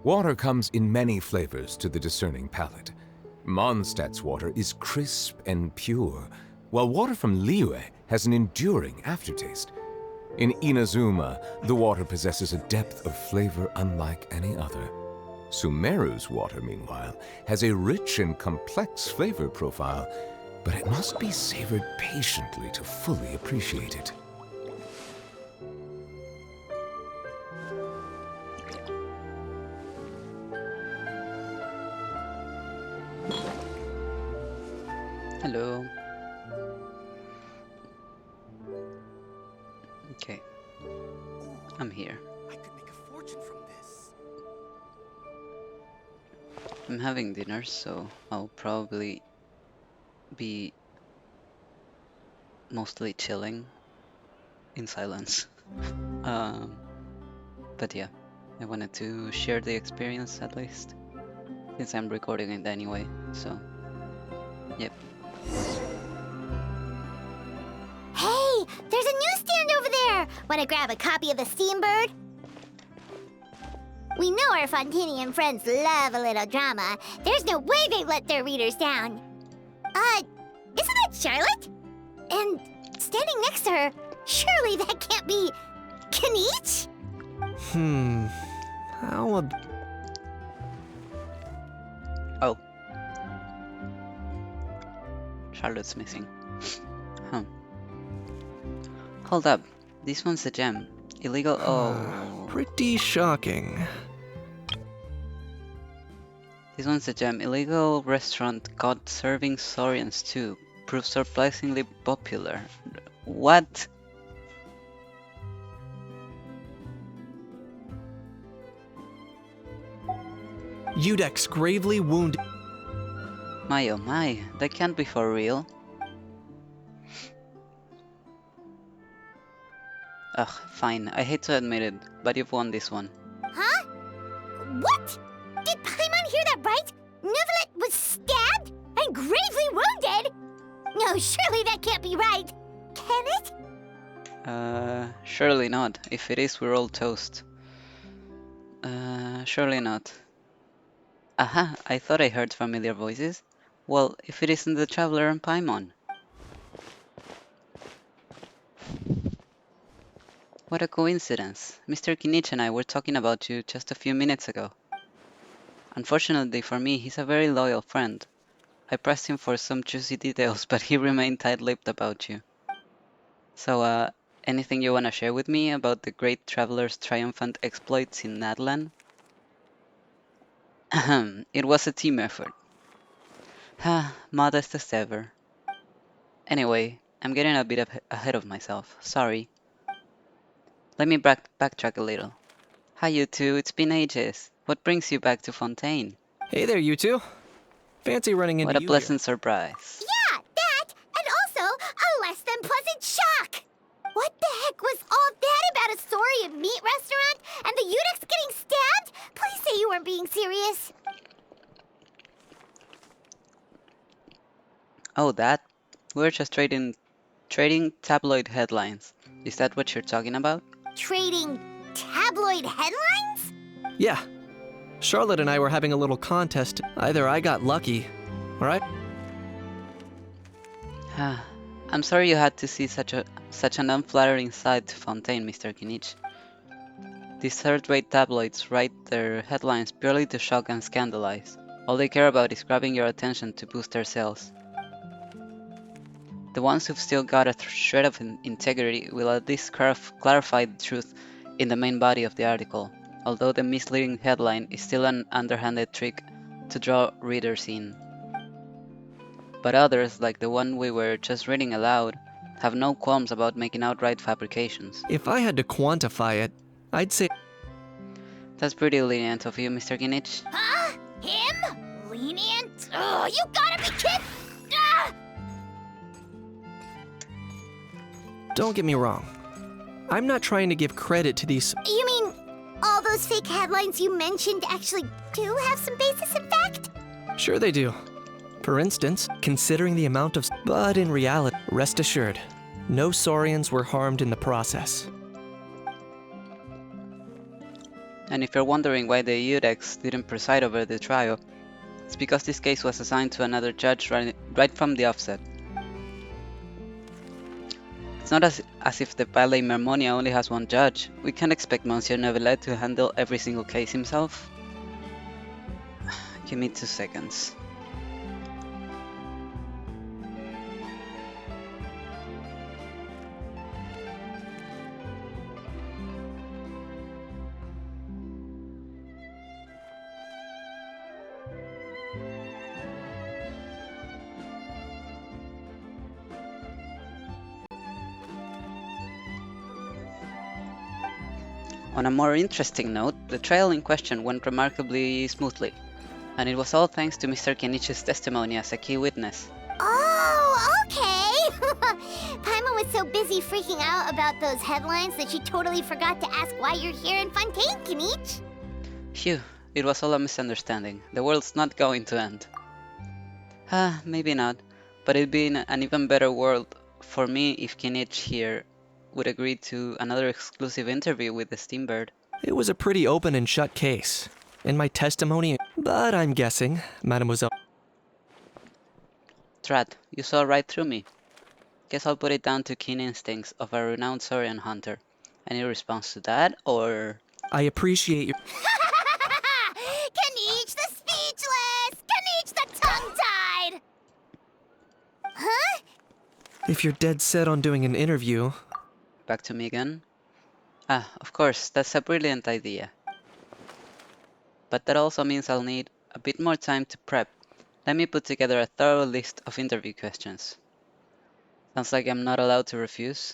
Water comes in many flavors to the discerning palate. Mondstadt's water is crisp and pure, while water from Liyue has an enduring aftertaste. In Inazuma, the water possesses a depth of flavor unlike any other. Sumeru's water, meanwhile, has a rich and complex flavor profile, but it must be savored patiently to fully appreciate it. Hello. Okay. I'm here. I could make a fortune from this. I'm having dinner, so I'll probably be mostly chilling in silence. But yeah, I wanted to share the experience at least, since I'm recording it anyway, so yep. Hey, there's a newsstand over there! Wanna grab a copy of the Steambird? We know our Fontainian friends love a little drama. There's no way they let their readers down. Isn't that Charlotte? And standing next to her, surely that can't be Kinich? How ab- Oh. Charlotte's missing. Huh. Hold up. This one's a gem. Illegal. Oh. Pretty shocking. This one's a gem. Illegal restaurant caught serving saurian stew. Proves surprisingly popular. What? Udex gravely wounded. My oh my, that can't be for real. Ugh, fine. I hate to admit it, but you've won this one. Huh? What? Did Paimon hear that right? Neuvillette was stabbed and gravely wounded? No, surely that can't be right. Can it? Surely not. If it is, we're all toast. Surely not. Aha, I thought I heard familiar voices. Well, if it isn't the Traveler and Paimon. What a coincidence. Mr. Kinich and I were talking about you just a few minutes ago. Unfortunately for me, he's a very loyal friend. I pressed him for some juicy details, but he remained tight-lipped about you. So, anything you wanna share with me about the great Traveler's triumphant exploits in Nadlan? Ahem, it was a team effort. Modest as ever. Anyway, I'm getting a bit ahead of myself, sorry. Let me backtrack a little. Hi you two, it's been ages. What brings you back to Fontaine? Hey there, you two. Fancy running into What a you pleasant surprise. Yeah, that, and also a less than pleasant shock. What the heck was all that about a saurian meat restaurant and the Udex getting stabbed? Please say you weren't being serious. Oh, that? We're just trading tabloid headlines. Is that what you're talking about? Trading tabloid headlines? here. Yeah. Charlotte and I were having a little contest. Either I got lucky, or I... I'm sorry you had to see such an unflattering side to Fontaine, Mr. Kinich. These third-rate tabloids write their headlines purely to shock and scandalize. All they care about is grabbing your attention to boost their sales. The ones who've still got a shred of integrity will at least clarify the truth in the main body of the article, although the misleading headline is still an underhanded trick to draw readers in. But others, like the one we were just reading aloud, have no qualms about making outright fabrications. If I had to quantify it, I'd say... That's pretty lenient of you, Mr. Kinich. Huh? Him? Lenient? Oh, you gotta be kidding! Ah! Don't get me wrong. I'm not trying to give credit to these... You mean all those fake headlines you mentioned actually do have some basis in fact? Sure they do. For instance, considering the amount of... But in reality, rest assured, no saurians were harmed in the process. And if you're wondering why the Eudex didn't preside over the trial, it's because this case was assigned to another judge right from the offset. It's not as if the Palais Mermonia only has one judge. We can't expect Monsieur Neuvillette to handle every single case himself. Give me 2 seconds. On a more interesting note, the trial in question went remarkably smoothly, and it was all thanks to Mr. Kenichi's testimony as a key witness. Oh, okay! Paimon was so busy freaking out about those headlines that she totally forgot to ask why you're here in Fontaine, Kenich. Phew, it was all a misunderstanding. The world's not going to end. Maybe not, but it'd be an even better world for me if Kenich here would agree to another exclusive interview with the Steambird. It was a pretty open and shut case. In my testimony, but I'm guessing, Mademoiselle. Drat, you saw right through me. Guess I'll put it down to keen instincts of a renowned saurian hunter. Any response to that, or...? I appreciate your. Kenich the speechless! Kenich the tongue-tied! Huh? If you're dead set on doing an interview. Back to me again? Of course, that's a brilliant idea. But that also means I'll need a bit more time to prep. Let me put together a thorough list of interview questions. Sounds like I'm not allowed to refuse?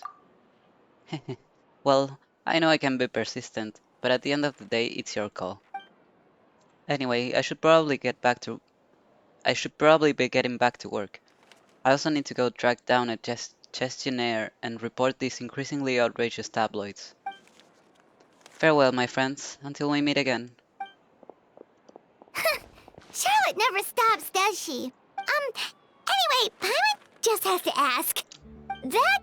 Well, I know I can be persistent, but at the end of the day, it's your call. Anyway, I should probably be getting back to work. I also need to go track down a gestionnaire and report these increasingly outrageous tabloids. Farewell, my friends, until we meet again. Charlotte never stops, does she? Anyway, Paimon just has to ask. That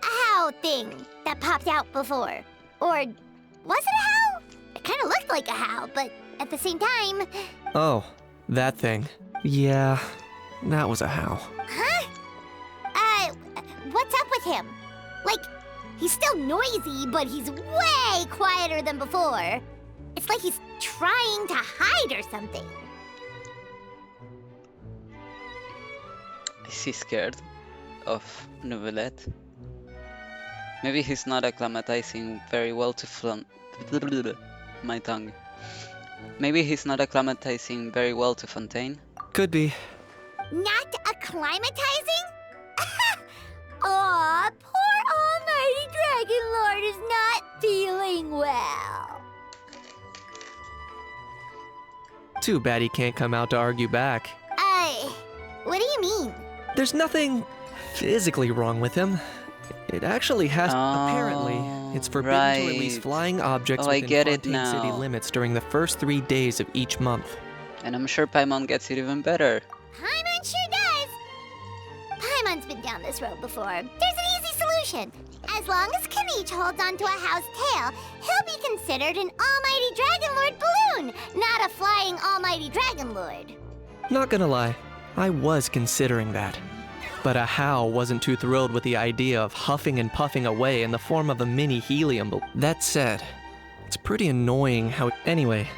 how thing that popped out before, or was it a how? It kind of looked like a how, but at the same time... Oh, that thing. Yeah, that was a how. Huh? What's up with him? Like, he's still noisy, but he's way quieter than before. It's like he's trying to hide or something. Is he scared of Neuvillette? Maybe he's not acclimatizing very well to my tongue. Maybe he's not acclimatizing very well to Fontaine. Could be. Not acclimatizing? Aw, poor Almighty Dragon Lord is not feeling well. Too bad he can't come out to argue back. What do you mean? There's nothing physically wrong with him. It actually has. Apparently, it's forbidden to release right. flying objects I within get it Fontaine city now. limits during the first 3 days of each month. And I'm sure Paimon gets it even better. Paimon sure does. Paimon's been down this road before. There's an easy solution. As long as Kenich holds onto a house tail, he'll be considered an Almighty Dragon Lord balloon, not a flying Almighty Dragon Lord. Not gonna lie, I was considering that. But a how wasn't too thrilled with the idea of huffing and puffing away in the form of a mini helium balloon. That said, it's pretty annoying how. Anyway,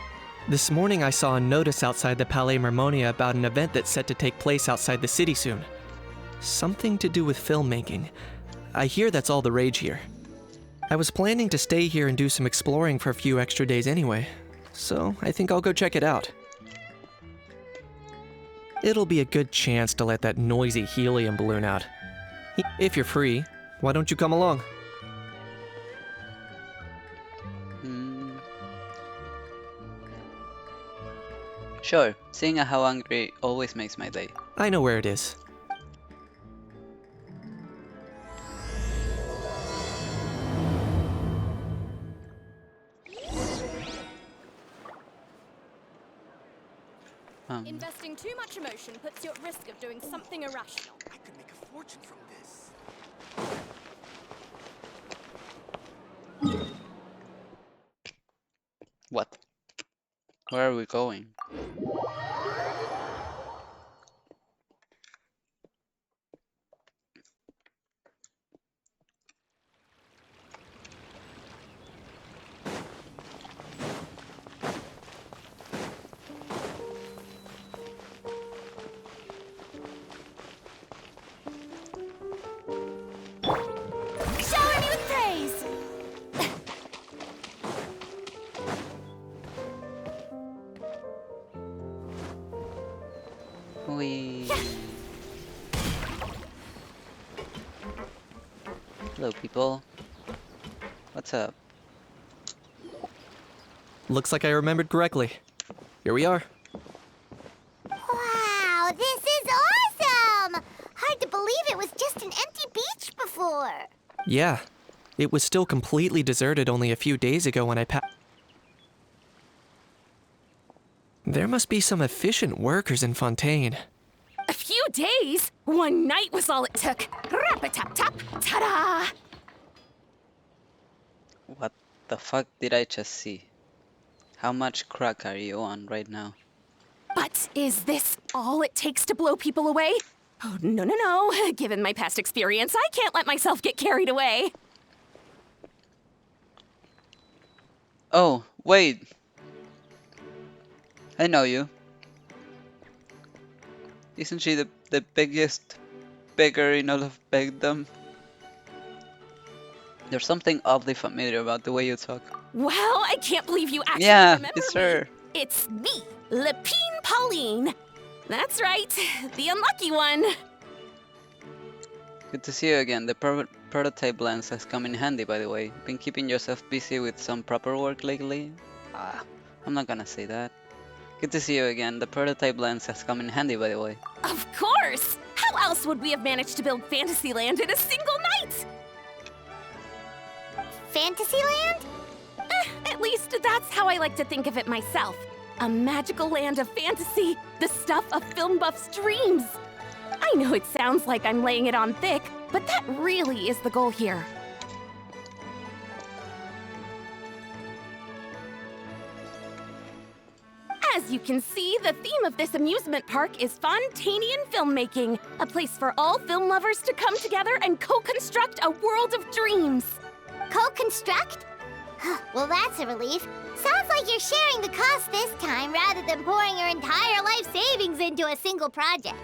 this morning I saw a notice outside the Palais Mermonia about an event that's set to take place outside the city soon. Something to do with filmmaking. I hear that's all the rage here. I was planning to stay here and do some exploring for a few extra days anyway, so I think I'll go check it out. It'll be a good chance to let that noisy helium balloon out. If you're free, why don't you come along? Sure, seeing a how angry always makes my day. I know where it is. Investing too much emotion puts you at risk of doing something irrational. I could make a fortune from this. What? Where are we going? Shower me with praise! We. Hello, people. What's up? Looks like I remembered correctly. Here we are. Wow, this is awesome! Hard to believe it was just an empty beach before. Yeah, it was still completely deserted only a few days ago when I There must be some efficient workers in Fontaine. A few days? One night was all it took. Rap-a-tap-tap, ta-da! What the fuck did I just see? How much crack are you on right now? But is this all it takes to blow people away? Oh, no, no, no. Given my past experience, I can't let myself get carried away. Oh, wait. I know you. Isn't she the biggest beggar in all of begdom? There's something oddly familiar about the way you talk. Well, I can't believe you actually Yeah, remember it's me. her. It's me, Lepine Pauline. That's right, the unlucky one. Good to see you again. The prototype lens has come in handy, by the way. Been keeping yourself busy with some proper work lately? I'm not gonna say that. Good to see you again. The prototype lens has come in handy, by the way. Of course! How else would we have managed to build Fantasyland in a single night? Fantasyland? At least that's how I like to think of it myself. A magical land of fantasy, the stuff of film buffs' dreams. I know it sounds like I'm laying it on thick, but that really is the goal here. As you can see, the theme of this amusement park is Fontainian filmmaking, a place for all film lovers to come together and co-construct a world of dreams. Co-construct? Well, that's a relief. Sounds like you're sharing the cost this time rather than pouring your entire life savings into a single project.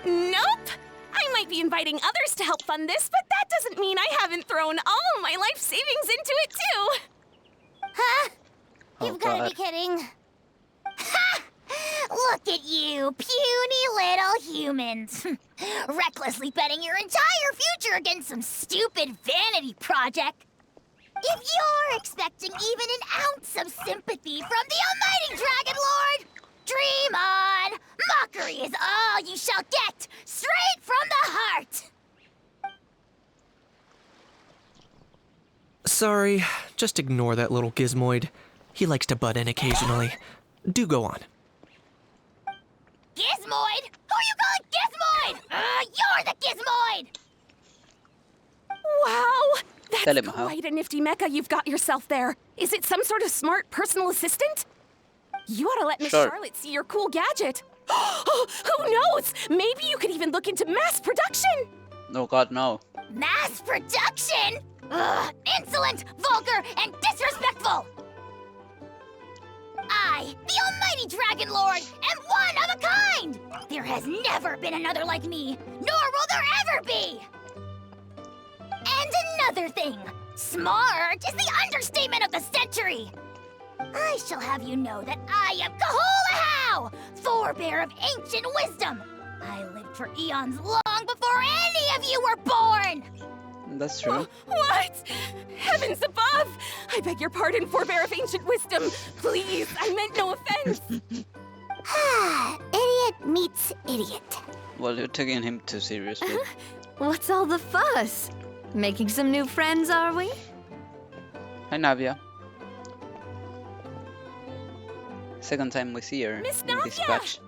Nope! I might be inviting others to help fund this, but that doesn't mean I haven't thrown all my life savings into it too! Huh? Oh, You've got to God. be kidding. Ha! Look at you, puny little humans. Recklessly betting your entire future against some stupid vanity project. If you're expecting even an ounce of sympathy from the almighty Dragon Lord, dream on! Mockery is all you shall get, straight from the heart! Sorry, just ignore that little gizmoid. He likes to butt in occasionally. Do go on. Gizmoid? Who you calling Gizmoid? You're the Gizmoid! Wow! Tell That's him how. quite a nifty mecha you've got yourself there. Is it some sort of smart personal assistant? You ought to let Miss Sure. Charlotte see your cool gadget. Who knows? Maybe you could even look into mass production. Oh god, no. Mass production? Ugh, insolent, vulgar, and disrespectful! I, the almighty Dragon Lord, am one of a kind! There has never been another like me, nor will there ever be! And another thing, smart is the understatement of the century! I shall have you know that I am Kahulahau, forebear of ancient wisdom! I lived for eons long before any of you were born! That's true. What? Heavens above! I beg your pardon, forebear of ancient wisdom. Please, I meant no offense. Idiot meets idiot. Well, you're taking him too seriously. What's all the fuss? Making some new friends, are we? Hi, Navia. Second time we see her Miss in this Navia! patch.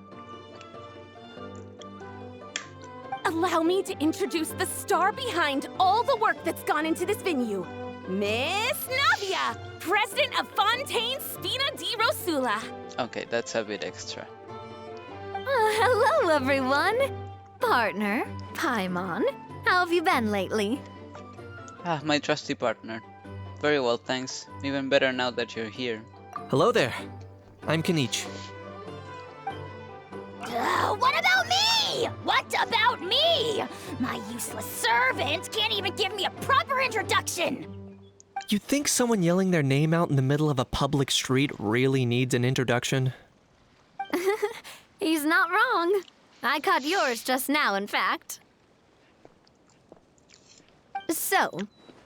Allow me to introduce the star behind all the work that's gone into this venue. Miss Navia, president of Fontaine Spina di Rosula. Okay, that's a bit extra. Hello, everyone. Partner, Paimon. How have you been lately? Ah, my trusty partner. Very well, thanks. Even better now that you're here. Hello there. I'm Kenichi. What about me? What about me? My useless servant can't even give me a proper introduction. You think someone yelling their name out in the middle of a public street really needs an introduction? He's not wrong. I caught yours just now, in fact. So,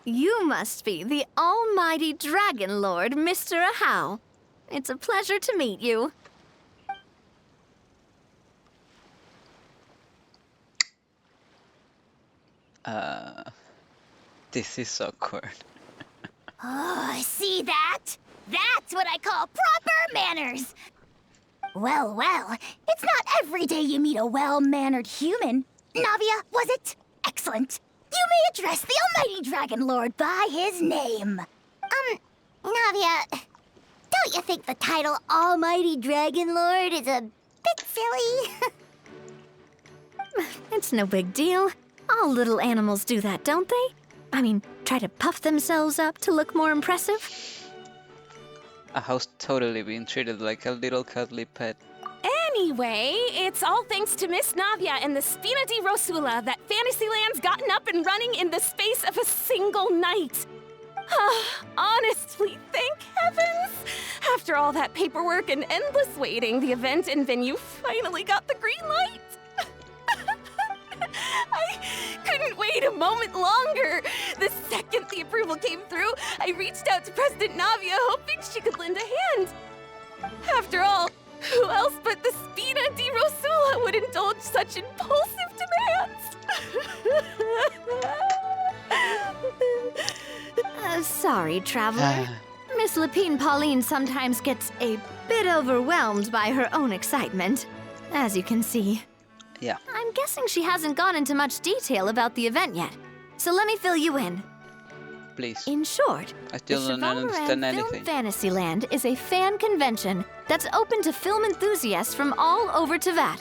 you must be the almighty Dragon Lord, Mr. Ahau. It's a pleasure to meet you. This is awkward. Oh, see that? That's what I call proper manners. Well, it's not every day you meet a well-mannered human. Navia, was it? Excellent. You may address the almighty Dragon Lord by his name. Navia, don't you think the title Almighty Dragon Lord is a bit silly? It's no big deal. All little animals do that, don't they? I mean, try to puff themselves up to look more impressive. Ahau's totally being treated like a little cuddly pet. Anyway, it's all thanks to Miss Navia and the Spina di Rosula that Fantasyland's gotten up and running in the space of a single night. Honestly, thank heavens! After all that paperwork and endless waiting, the event and venue finally got the green light. I couldn't wait a moment longer. The second the approval came through, I reached out to President Navia, hoping she could lend a hand. After all, who else but the Spina di Rosula would indulge such impulsive demands? Sorry, Traveler. Miss Lapine Pauline sometimes gets a bit overwhelmed by her own excitement, as you can see. Yeah. I'm guessing she hasn't gone into much detail about the event yet, so let me fill you in. Please. In short, I still the don't Cheval understand Moran Film anything. Fantasyland is a fan convention that's open to film enthusiasts from all over Teyvat.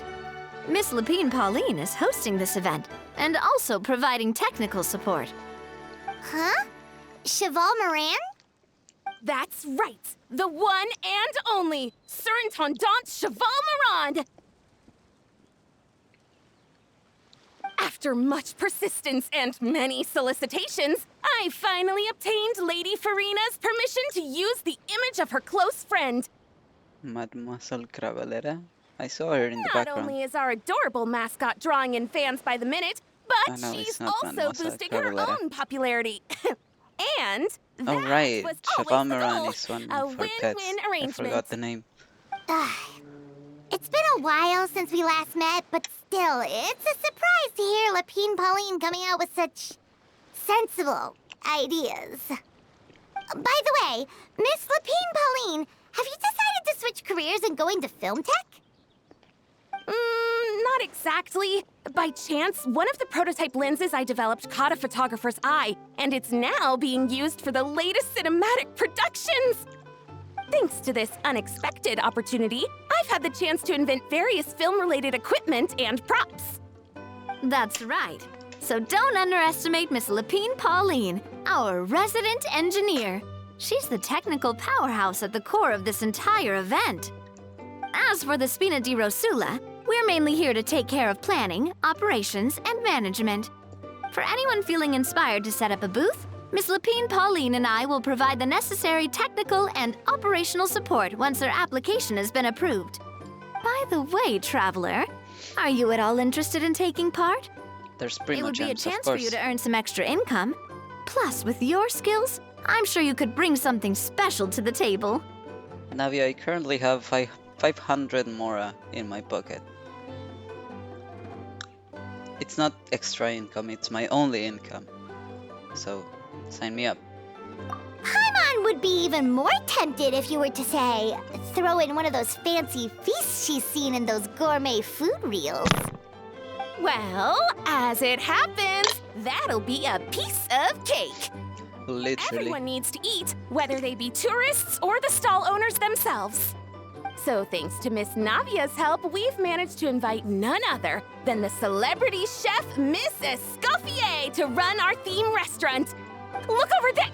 Miss Lapine Pauline is hosting this event and also providing technical support. Huh? Cheval Moran? That's right. The one and only Surintendant Cheval Moran. After much persistence and many solicitations, I finally obtained Lady Farina's permission to use the image of her close friend. Mademoiselle Cravalera? I saw her in the Not background. only is our adorable mascot drawing in fans by the minute, but no, she's it's not also Mademoiselle boosting her Cravalera. own popularity. And Oh that right, was Cheval always the Moran goal, is one a for win-win pets. I arrangement. forgot the name. It's been a while since we last met, but still, it's a surprise to hear Lapine Pauline coming out with such sensible ideas. By the way, Miss Lapine Pauline, have you decided to switch careers and go into film tech? Not exactly. By chance, one of the prototype lenses I developed caught a photographer's eye, and it's now being used for the latest cinematic productions. Thanks to this unexpected opportunity, I've had the chance to invent various film-related equipment and props. That's right. So don't underestimate Miss Lapine Pauline, our resident engineer. She's the technical powerhouse at the core of this entire event. As for the Spina di Rosula, we're mainly here to take care of planning, operations, and management. For anyone feeling inspired to set up a booth, Miss Lapine Pauline and I will provide the necessary technical and operational support once their application has been approved. By the way, Traveler, are you at all interested in taking part? There's It primo would be a gems, of chance for you course. to earn some extra income. Plus, with your skills, I'm sure you could bring something special to the table. Navi, I currently have 500 mora in my pocket. It's not extra income, it's my only income. So, sign me up. Paimon would be even more tempted if you were to, say, throw in one of those fancy feasts she's seen in those gourmet food reels. Well, as it happens, that'll be a piece of cake. Literally. Everyone needs to eat, whether they be tourists or the stall owners themselves. So thanks to Miss Navia's help, we've managed to invite none other than the celebrity chef, Miss Escoffier, to run our theme restaurant. Look over there!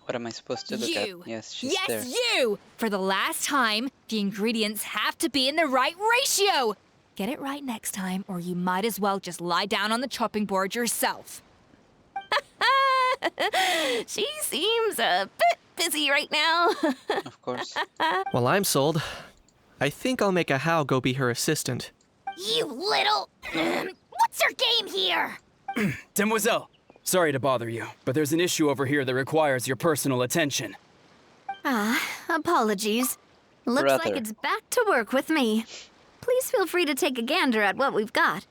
What am I supposed to look You! at? Yes, she's Yes, there. you! For the last time, the ingredients have to be in the right ratio! Get it right next time, or you might as well just lie down on the chopping board yourself. She seems a bit busy right now. Of course. Well, I'm sold. I think I'll make a How go be her assistant. You little... What's your game here? Demoiselle, sorry to bother you, but there's an issue over here that requires your personal attention. Apologies. Looks like Brother. it's back to work with me. Please feel free to take a gander at what we've got.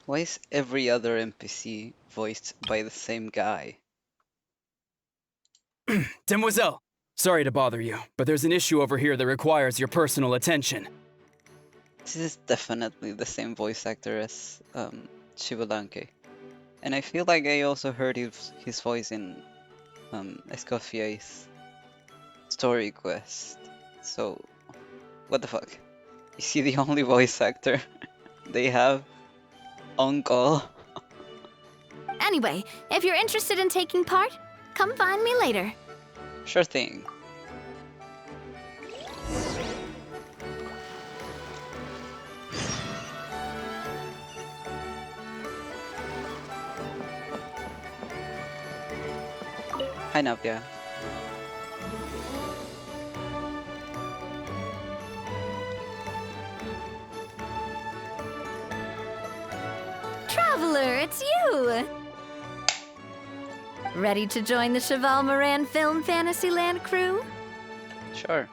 Why is every other NPC voiced by the same guy? Demoiselle, sorry to bother you, but there's an issue over here that requires your personal attention. This is definitely the same voice actor as Shibulanke. And I feel like I also heard his voice in Escoffier's story quest. So, what the fuck? Is he the only voice actor they have on call? Anyway, if you're interested in taking part, come find me later. Sure thing. Hi Navia. Traveler, it's you! Ready to join the Cheval Moran Film Fantasyland crew? Sure.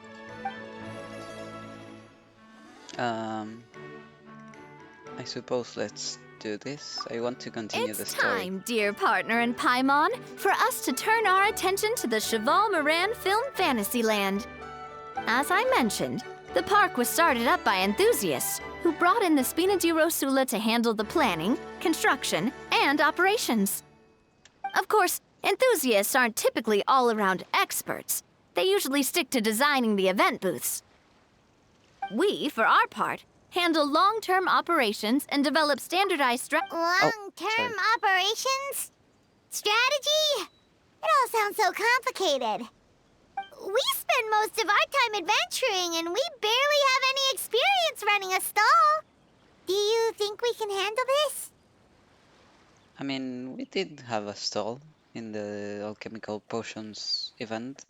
I suppose let's do this. I want to continue the It's story. time, dear partner in Paimon, for us to turn our attention to the Cheval Moran Film Fantasyland. As I mentioned, the park was started up by enthusiasts who brought in the Spina di Rosula to handle the planning, construction, and operations. Of course, enthusiasts aren't typically all-around experts. They usually stick to designing the event booths. We, for our part, handle long-term operations and develop standardized Long-term operations? Strategy? It all sounds so complicated. We spend most of our time adventuring, and we barely have any experience running a stall. Do you think we can handle this? I mean, we did have a stall in the alchemical potions event.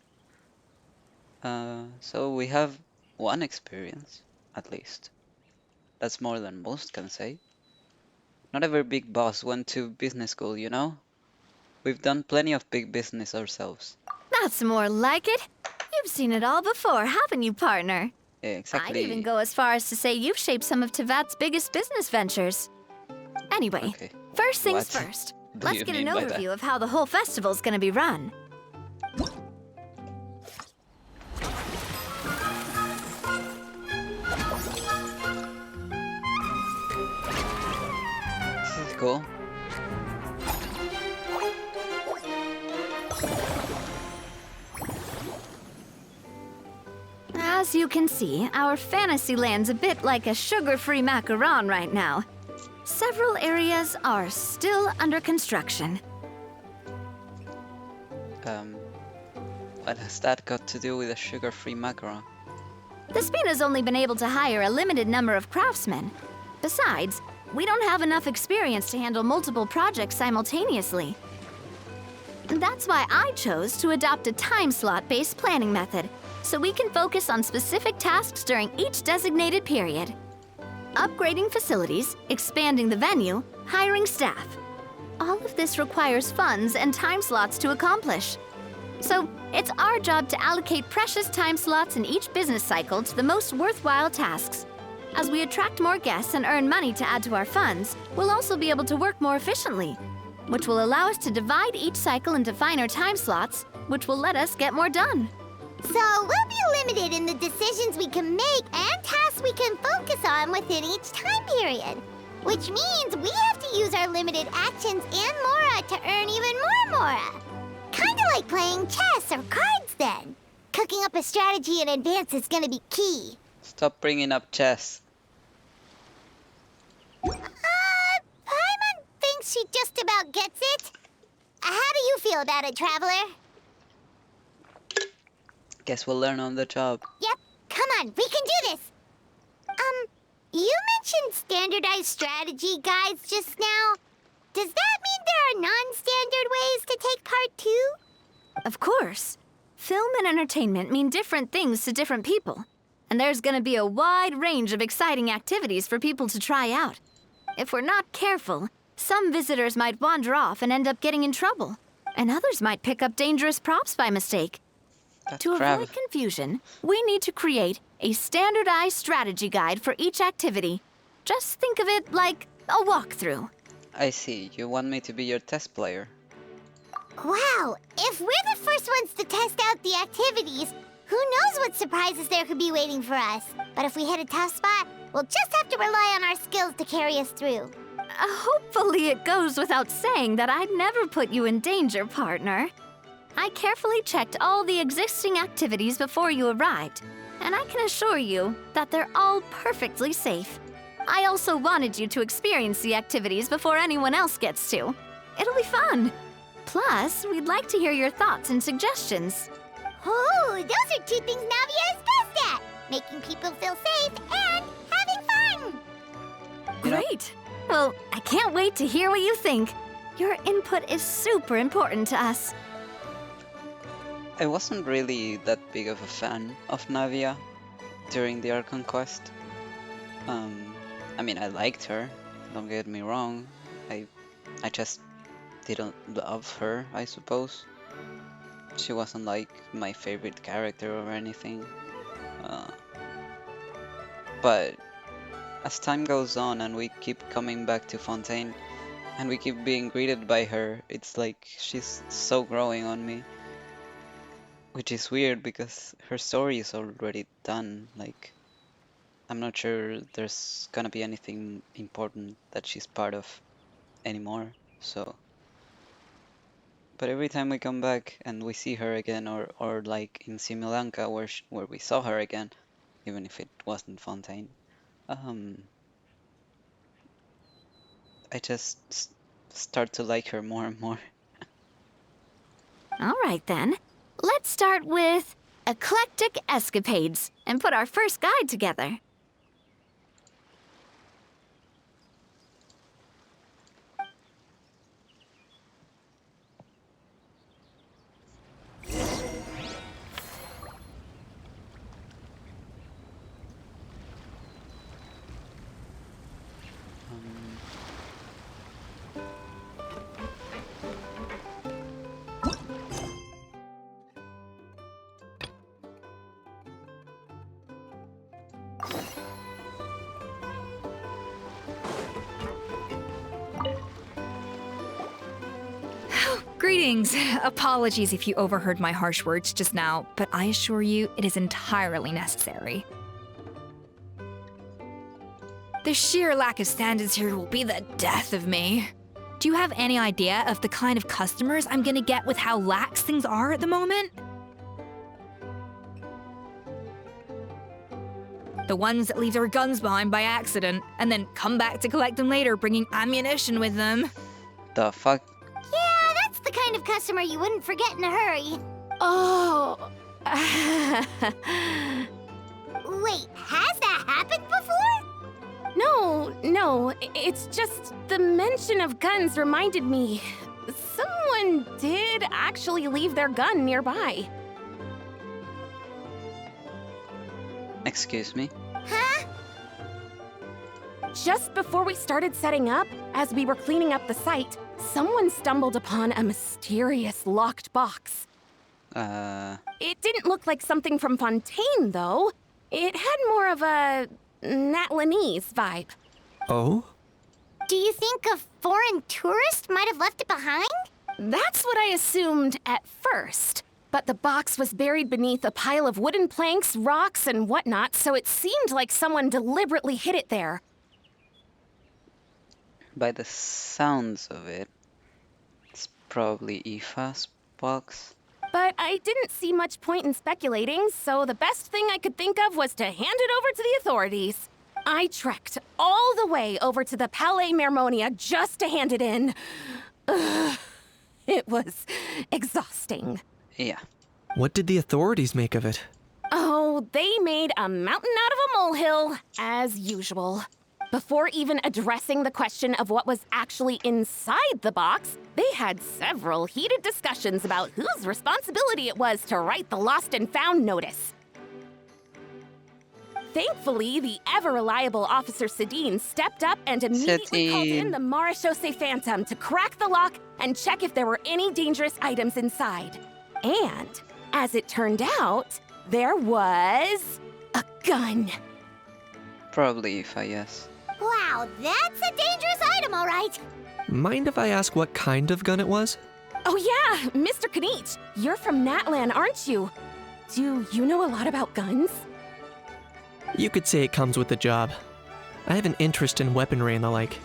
So we have one experience, at least. That's more than most can say. Not every big boss went to business school, you know? We've done plenty of big business ourselves. That's more like it. You've seen it all before, haven't you, partner? Exactly. I'd even go as far as to say you've shaped some of Tevat's biggest business ventures. Anyway, Okay. first things What first. do Let's you get an mean by that? overview of how the whole festival's gonna be run. This is cool. As you can see, our Fantasyland's a bit like a sugar-free macaron right now. Several areas are still under construction. What has that got to do with a sugar-free macaron? The Spina's only been able to hire a limited number of craftsmen. Besides, we don't have enough experience to handle multiple projects simultaneously. That's why I chose to adopt a time slot-based planning method, so we can focus on specific tasks during each designated period. Upgrading facilities, expanding the venue, hiring staff. All of this requires funds and time slots to accomplish. So, it's our job to allocate precious time slots in each business cycle to the most worthwhile tasks. As we attract more guests and earn money to add to our funds, we'll also be able to work more efficiently, which will allow us to divide each cycle into finer time slots, which will let us get more done. So we'll be limited in the decisions we can make and tasks we can can focus on within each time period. Which means we have to use our limited actions and Mora to earn even more Mora. Kinda like playing chess or cards then. Cooking up a strategy in advance is gonna be key. Stop bringing up chess. Paimon thinks she just about gets it. How do you feel about it, Traveler? Guess we'll learn on the job. Yep, come on, we can do this. You mentioned standardized strategy guides just now. Does that mean there are non-standard ways to take part too? Of course. Film and entertainment mean different things to different people. And there's gonna be a wide range of exciting activities for people to try out. If we're not careful, some visitors might wander off and end up getting in trouble. And others might pick up dangerous props by mistake. To avoid confusion, we need to create a standardized strategy guide for each activity. Just think of it like a walkthrough. I see. You want me to be your test player. Wow, if we're the first ones to test out the activities, who knows what surprises there could be waiting for us. But if we hit a tough spot, we'll just have to rely on our skills to carry us through. Hopefully it goes without saying that I'd never put you in danger, partner. I carefully checked all the existing activities before you arrived, and I can assure you that they're all perfectly safe. I also wanted you to experience the activities before anyone else gets to. It'll be fun. Plus, we'd like to hear your thoughts and suggestions. Oh, those are two things Navia is best at. Making people feel safe and having fun. Great. Well, I can't wait to hear what you think. Your input is super important to us. I wasn't really that big of a fan of Navia during the Archon quest. I mean, I liked her, don't get me wrong. I just didn't love her, I suppose. She wasn't like my favorite character or anything. But as time goes on and we keep coming back to Fontaine and we keep being greeted by her, it's like she's so growing on me. Which is weird because her story is already done. Like, I'm not sure there's gonna be anything important that she's part of anymore, so. But every time we come back and we see her again, or like in Simulanka where we saw her again, even if it wasn't Fontaine, I just start to like her more and more. All right then. Let's start with Eclectic Escapades and put our first guide together. Greetings. Apologies if you overheard my harsh words just now, but I assure you it is entirely necessary. The sheer lack of standards here will be the death of me. Do you have any idea of the kind of customers I'm gonna get with how lax things are at the moment? The ones that leave their guns behind by accident, and then come back to collect them later bringing ammunition with them. The fuck? Yeah, that's the kind of customer you wouldn't forget in a hurry. Oh. Wait, has that happened before? No, it's just the mention of guns reminded me. Someone did actually leave their gun nearby. Excuse me? Huh? Just before we started setting up, as we were cleaning up the site, someone stumbled upon a mysterious locked box. It didn't look like something from Fontaine, though. It had more of a Natlanese vibe. Oh? Do you think a foreign tourist might have left it behind? That's what I assumed at first. but the box was buried beneath a pile of wooden planks, rocks, and whatnot, so it seemed like someone deliberately hid it there. By the sounds of it, it's probably Aoife's box. But I didn't see much point in speculating, so the best thing I could think of was to hand it over to the authorities. I trekked all the way over to the Palais Mermonia just to hand it in. Ugh, it was exhausting. Yeah. What did the authorities make of it? Oh, they made a mountain out of a molehill, as usual. Before even addressing the question of what was actually inside the box, they had several heated discussions about whose responsibility it was to write the lost and found notice. Thankfully, the ever-reliable Officer Sedine stepped up and immediately called in the Marechaussee Phantom to crack the lock and check if there were any dangerous items inside. And, as it turned out, there was a gun. Probably Aoife, yes. Wow, that's a dangerous item, all right. Mind if I ask what kind of gun it was? Oh yeah, Mr. Kanich, you're from Natlan, aren't you? Do you know a lot about guns? You could say it comes with the job. I have an interest in weaponry and the like.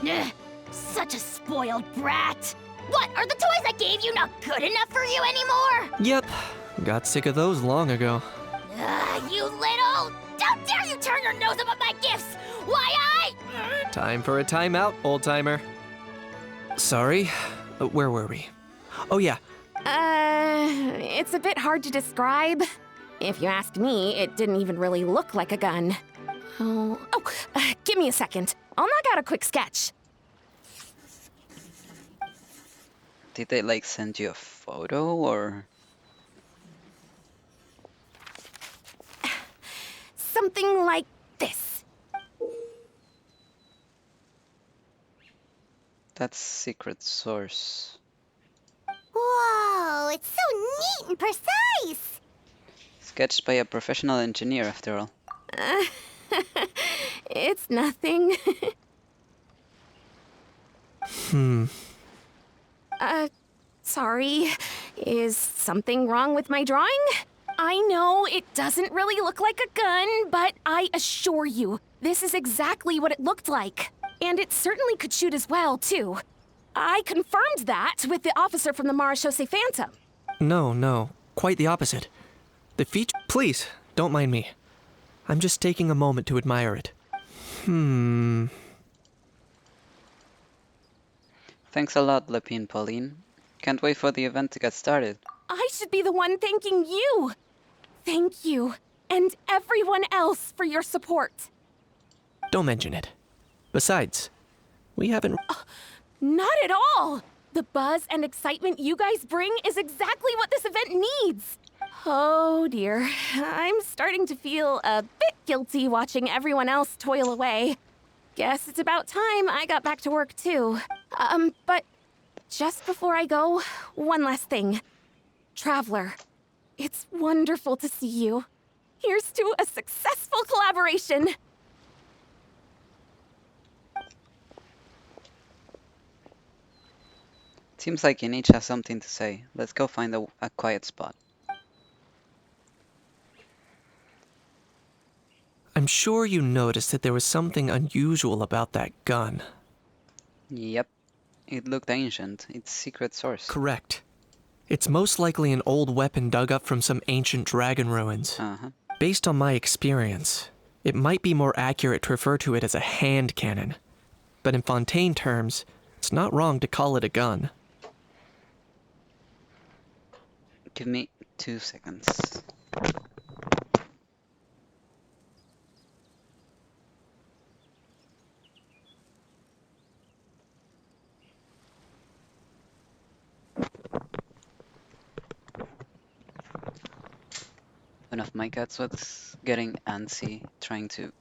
Ugh, such a spoiled brat. What, are the toys I gave you not good enough for you anymore? Yep, got sick of those long ago. You little... Don't dare you turn your nose up at my gifts! Why, Time for a timeout, old-timer. Sorry, where were we? Oh yeah, It's a bit hard to describe. If you ask me, it didn't even really look like a gun. Give me a second. I'll knock out a quick sketch. Did they like send you a photo or? Something like this. That's secret source. Whoa, it's so neat and precise. Sketched by a professional engineer, after all. It's nothing. Sorry. Is something wrong with my drawing? I know it doesn't really look like a gun, but I assure you, this is exactly what it looked like. And it certainly could shoot as well, too. I confirmed that with the officer from the Marechaussee Phantom. No, quite the opposite. The feature... Please, don't mind me. I'm just taking a moment to admire it. Thanks a lot, Lepine Pauline. Can't wait for the event to get started. I should be the one thanking you. Thank you, and everyone else for your support. Don't mention it. Besides, we haven't... Not at all! The buzz and excitement you guys bring is exactly what this event needs. Oh dear, I'm starting to feel a bit guilty watching everyone else toil away. Guess it's about time I got back to work too. But just before I go, one last thing. Traveler, it's wonderful to see you. Here's to a successful collaboration. Seems like Inich has something to say. Let's go find a quiet spot. I'm sure you noticed that there was something unusual about that gun. Yep. It looked ancient. It's secret source. Correct. It's most likely an old weapon dug up from some ancient dragon ruins. Based on my experience, it might be more accurate to refer to it as a hand cannon. But in Fontaine terms, it's not wrong to call it a gun. Give me 2 seconds. One of my cats was getting antsy trying to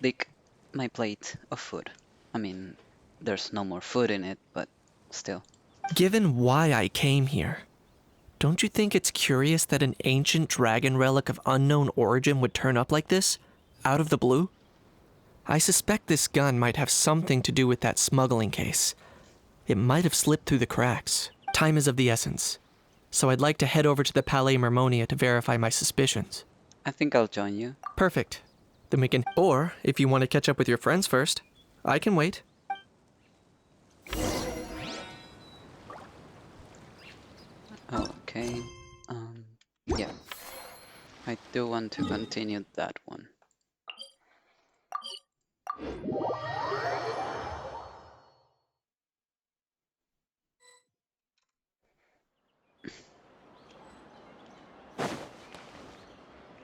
lick my plate of food. I mean, there's no more food in it, but still. Given why I came here, don't you think it's curious that an ancient dragon relic of unknown origin would turn up like this, out of the blue? I suspect this gun might have something to do with that smuggling case. It might have slipped through the cracks. Time is of the essence. so I'd like to head over to the Palais Mermonia to verify my suspicions. I think I'll join you. Perfect. Then we can... Or, if you want to catch up with your friends first, I can wait. Okay. Yeah. I do want to continue that one.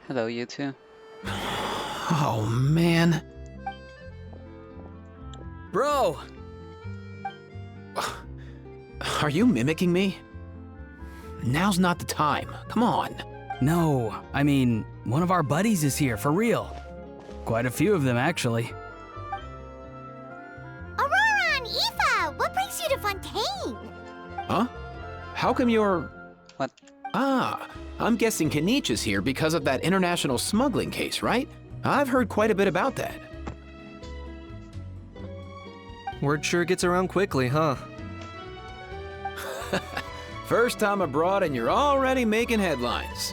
Hello, you two. Oh, man. Bro! Are you mimicking me? Now's not the time. Come on. No, I mean, one of our buddies is here, for real. Quite a few of them, actually. Aurora and Aoife, what brings you to Fontaine? Huh? How come you're... What? Ah, I'm guessing Kaniche is here because of that international smuggling case, right? I've heard quite a bit about that. Word sure gets around quickly, huh? First time abroad and you're already making headlines.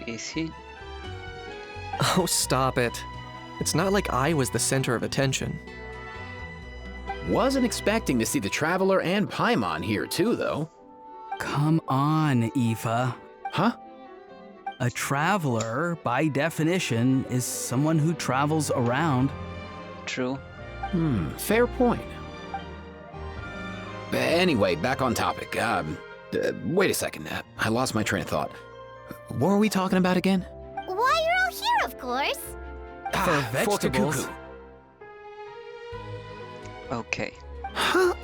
Is he? Oh, stop it. It's not like I was the center of attention. Wasn't expecting to see the Traveler and Paimon here too, though. Come on, Aoife. Huh? A traveler, by definition, is someone who travels around. True. Fair point. Anyway, back on topic. Wait a second. I lost my train of thought. What were we talking about again? Why, you're all here, of course. For vegetables. Kikuku. Okay. Huh?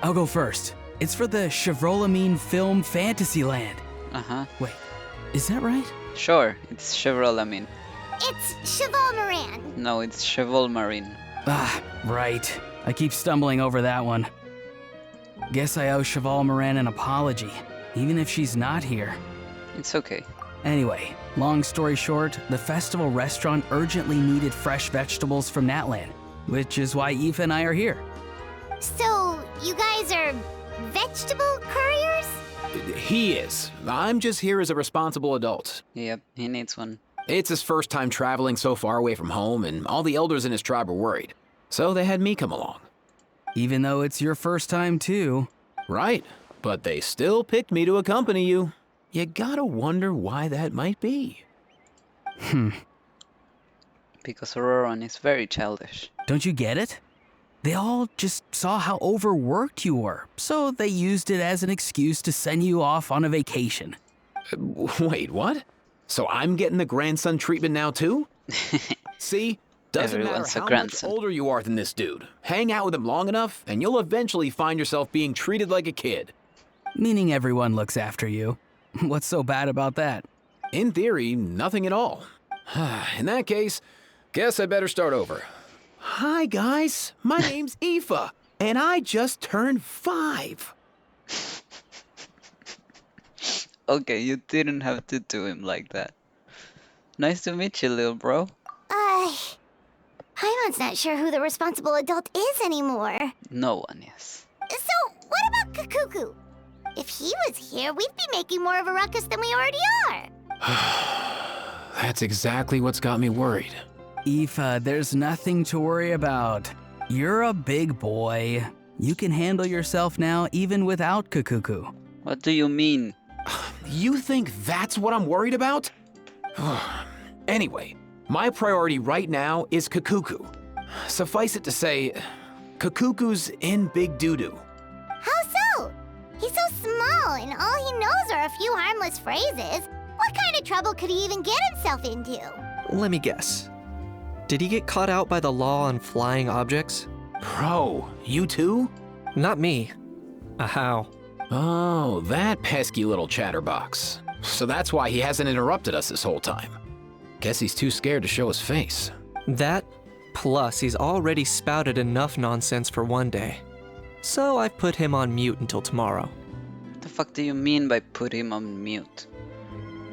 I'll go first. It's for the Chevrolamine Film Fantasyland. Uh-huh. Wait, is that right? Sure, it's Chevrolamine. It's Cheval Moran. No, it's Chevalmarine. Ah, right. I keep stumbling over that one. Guess I owe Cheval Moran an apology, even if she's not here. It's okay. Anyway, long story short, the festival restaurant urgently needed fresh vegetables from Natland, which is why Aoife and I are here. So, you guys are vegetable couriers? He is. I'm just here as a responsible adult. Yep, he needs one. It's his first time traveling so far away from home, and all the elders in his tribe were worried. So they had me come along. Even though it's your first time too. Right, but they still picked me to accompany you. You gotta wonder why that might be. Because Auroran is very childish. Don't you get it? They all just saw how overworked you were, so they used it as an excuse to send you off on a vacation. Wait, what? So I'm getting the grandson treatment now too? See? Doesn't Everyone's matter a how grandson. much older you are than this dude. Hang out with him long enough, and you'll eventually find yourself being treated like a kid. Meaning everyone looks after you. What's so bad about that? In theory, nothing at all. In that case, guess I better start over. Hi, guys. My name's Aoife, and I just turned 5. Okay, you didn't have to do him like that. Nice to meet you, little bro. Paimon's not sure who the responsible adult is anymore. No one is. So, what about Kikuku? If he was here, we'd be making more of a ruckus than we already are. That's exactly what's got me worried. Aoife, there's nothing to worry about. You're a big boy. You can handle yourself now even without Kikuku. What do you mean? You think that's what I'm worried about? Anyway, my priority right now is Kikuku. Suffice it to say, Kikuku's in big doo-doo. How so? He's so small, and all he knows are a few harmless phrases. What kind of trouble could he even get himself into? Let me guess. Did he get caught out by the law on flying objects? Bro, you too? Not me. How? Oh, that pesky little chatterbox. So that's why he hasn't interrupted us this whole time. Guess he's too scared to show his face. That, plus he's already spouted enough nonsense for one day. So I've put him on mute until tomorrow. What the fuck do you mean by put him on mute?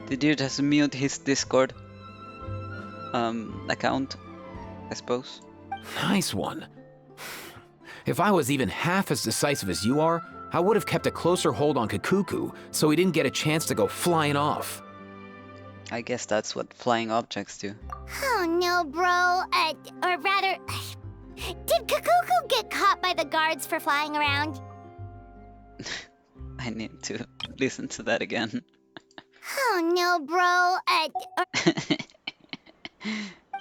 Did you just mute his Discord account, I suppose? Nice one. If I was even half as decisive as you are, I would have kept a closer hold on Kakuku so he didn't get a chance to go flying off. I guess that's what flying objects do. Oh no, bro. Or rather, did Kakuku get caught by the guards for flying around? I need to listen to that again. Oh no, bro.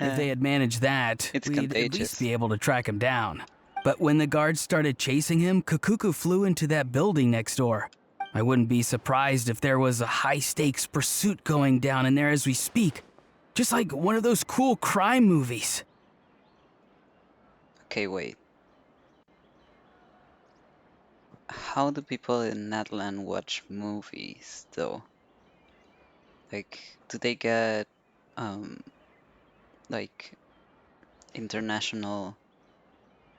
If they had managed that, It's we'd at contagious. least be able to track him down. But when the guards started chasing him, Kakuku flew into that building next door. I wouldn't be surprised if there was a high-stakes pursuit going down in there as we speak. Just like one of those cool crime movies. Okay, wait. How do people in Natlan watch movies, though? Like, do they get, like, international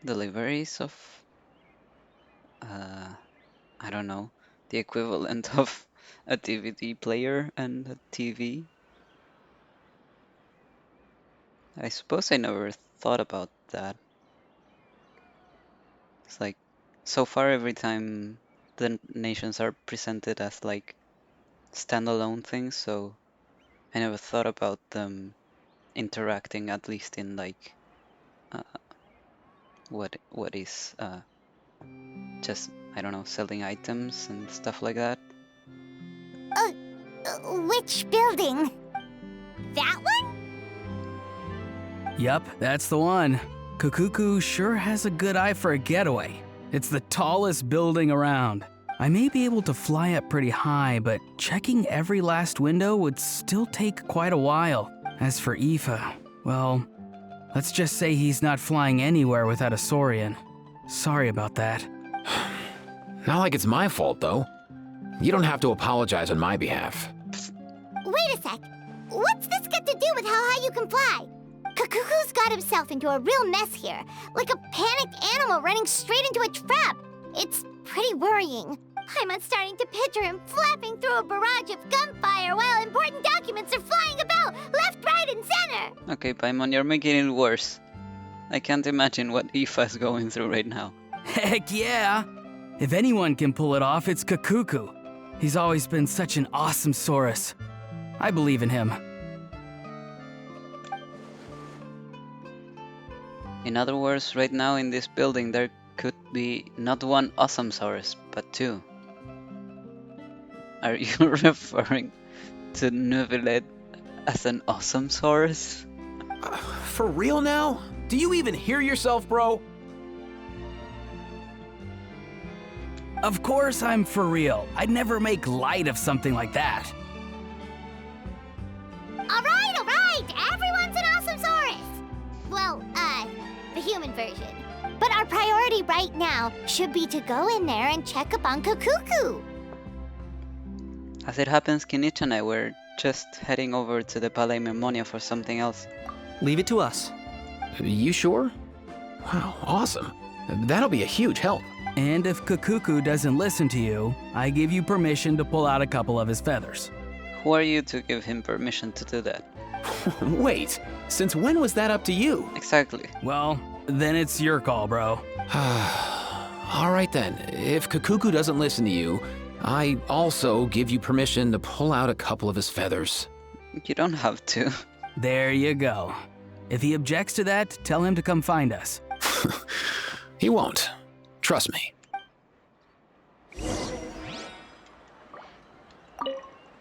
deliveries of, I don't know, the equivalent of a DVD player and a TV? I suppose I never thought about that. It's like, so far every time the nations are presented as like standalone things, so I never thought about them interacting, at least in like what is just, I don't know, selling items and stuff like that. Which building? That one? Yup, that's the one. Kakuku sure has a good eye for a getaway. It's the tallest building around. I may be able to fly up pretty high, but checking every last window would still take quite a while. As for Aoife, well, let's just say he's not flying anywhere without a Saurian. Sorry about that. Not like it's my fault, though. You don't have to apologize on my behalf. Wait a sec. What's this got to do with how high you can fly? Kakuku's got himself into a real mess here, like a panicked animal running straight into a trap. It's pretty worrying. I'm starting to picture him flapping through a barrage of gunfire while important documents are flying about left, right, and center. Okay, Paimon, you're making it worse. I can't imagine what Aoife's going through right now. Heck yeah! If anyone can pull it off, it's Kakuku. He's always been such an awesome Saurus. I believe in him. In other words, right now in this building there could be not one awesome Saurus, but two. Are you referring to Neuvillette as an awesome Saurus? For real now? Do you even hear yourself, bro? Of course I'm for real. I'd never make light of something like that. All right. Everyone's an awesome Saurus. Well, the human version. But our priority right now should be to go in there and check up on Kakuku. As it happens, Kinich and I were just heading over to the Palais Memonia for something else. Leave it to us. You sure? Wow, awesome. That'll be a huge help. And if Kakuku doesn't listen to you, I give you permission to pull out a couple of his feathers. Who are you to give him permission to do that? Wait, since when was that up to you? Exactly. Well, then it's your call, bro. All right then, if Kakuku doesn't listen to you, I also give you permission to pull out a couple of his feathers. You don't have to. There you go. If he objects to that, tell him to come find us. He won't. Trust me.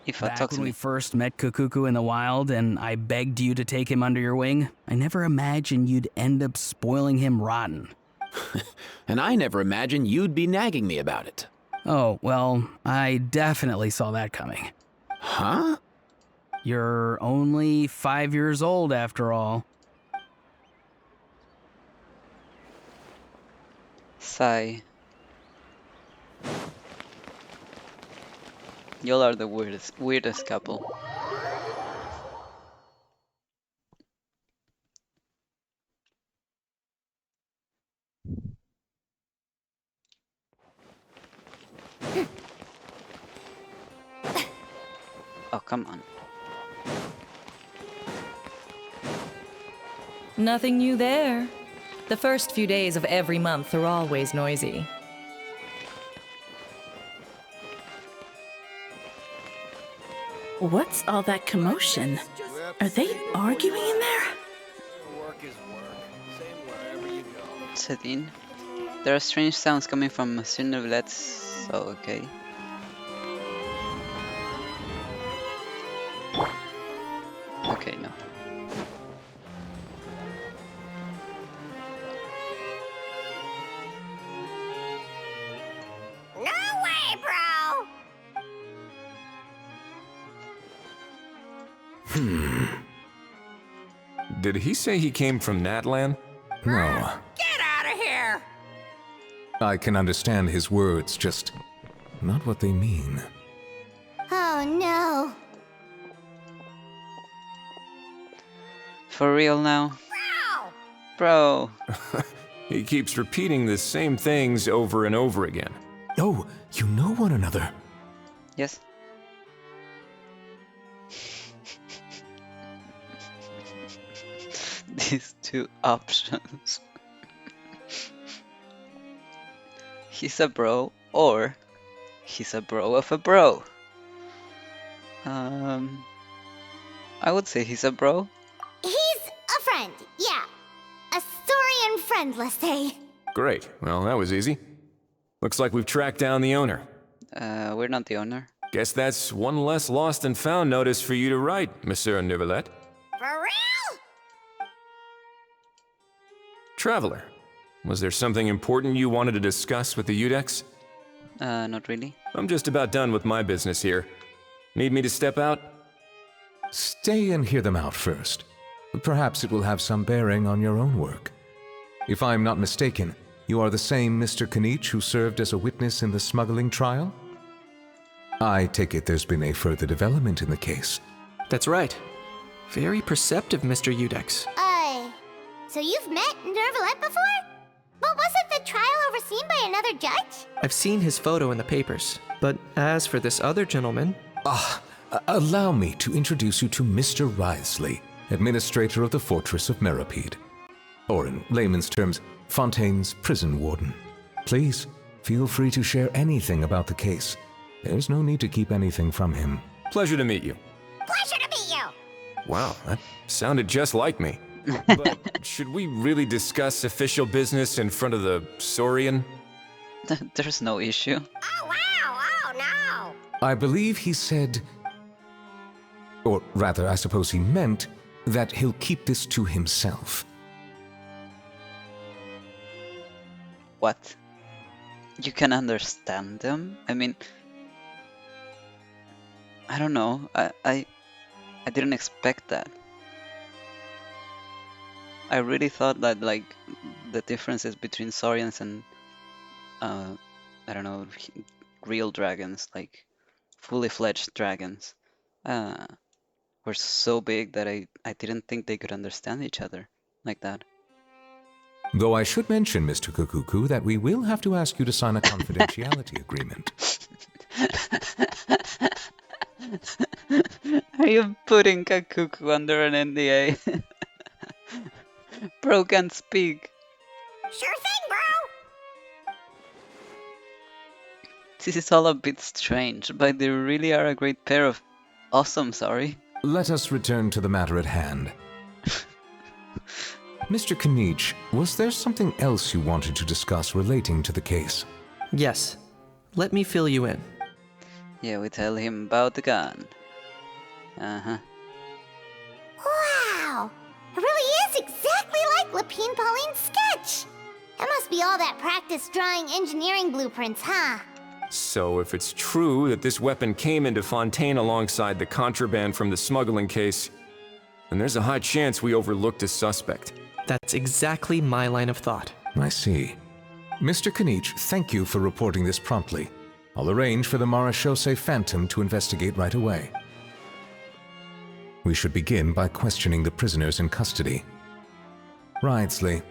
If I Back talk when to we me. first met Kakuku in the wild and I begged you to take him under your wing, I never imagined you'd end up spoiling him rotten. And I never imagined you'd be nagging me about it. Oh, well, I definitely saw that coming. Huh? You're only 5 years old after all. Sigh. Y'all are the weirdest couple. Oh, come on. Nothing new there. The first few days of every month are always noisy. What's all that commotion? Are they arguing in there? Sedin. There are strange sounds coming from Monsieur Nevlet's, so okay. Okay, no. No way, bro! Did he say he came from Natlan? No. Get out of here! I can understand his words, just not what they mean. Oh no. For real now? Bro! He keeps repeating the same things over and over again. Oh, you know one another. Yes? These two options. He's a bro, or he's a bro of a bro. I would say he's a bro. He's a friend, yeah. A Saurian friend, let's say. Great. Well, that was easy. Looks like we've tracked down the owner. We're not the owner. Guess that's one less lost and found notice for you to write, Monsieur Neuvillette. For real? Traveler, was there something important you wanted to discuss with the Udex? Not really. I'm just about done with my business here. Need me to step out? Stay and hear them out first. Perhaps it will have some bearing on your own work. If I'm not mistaken, you are the same Mr. Kanich who served as a witness in the smuggling trial? I take it there's been a further development in the case. That's right. Very perceptive, Mr. Udex. So you've met Neuvillette before? But wasn't the trial overseen by another judge? I've seen his photo in the papers, but as for this other gentleman... Allow me to introduce you to Mr. Wriothesley, administrator of the Fortress of Meripede. Or in layman's terms, Fontaine's prison warden. Please, feel free to share anything about the case. There's no need to keep anything from him. Pleasure to meet you. Pleasure to meet you! Wow, that sounded just like me. But should we really discuss official business in front of the Saurian? There's no issue. Oh wow, oh no! I believe he said, or rather, I suppose he meant, that he'll keep this to himself. What? You can understand them? I mean... I don't know. I didn't expect that. I really thought that, like, the differences between Saurians and, I don't know, real dragons, like, fully fledged dragons, were so big that I didn't think they could understand each other like that. Though I should mention, Mr. Kukuku, that we will have to ask you to sign a confidentiality agreement. Are you putting Kakuku under an NDA? Bro can't speak. Sure thing, bro! This is all a bit strange, but they really are a great pair of awesome, sorry. Let us return to the matter at hand. Mr. Kanich, was there something else you wanted to discuss relating to the case? Yes. Let me fill you in. Yeah, we tell him about the gun. Uh-huh. Wow! It really is exactly like Lapine Pauline's sketch! It must be all that practice drawing engineering blueprints, huh? So if it's true that this weapon came into Fontaine alongside the contraband from the smuggling case, then there's a high chance we overlooked a suspect. That's exactly my line of thought. I see. Mr. Kanich, thank you for reporting this promptly. I'll arrange for the Marechaussee Phantom to investigate right away. We should begin by questioning the prisoners in custody. Wriothesley.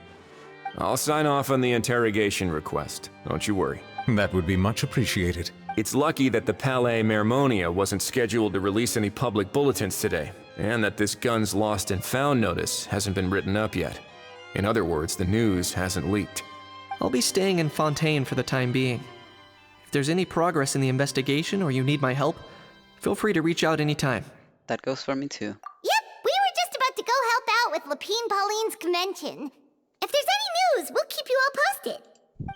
I'll sign off on the interrogation request. Don't you worry. That would be much appreciated. It's lucky that the Palais Mermonia wasn't scheduled to release any public bulletins today, and that this gun's lost and found notice hasn't been written up yet. In other words, the news hasn't leaked. I'll be staying in Fontaine for the time being. If there's any progress in the investigation or you need my help, Feel free to reach out anytime. That goes for me too. Yep, we were just about to go help out with Lapine Pauline's convention. If there's any news, we'll keep you all posted.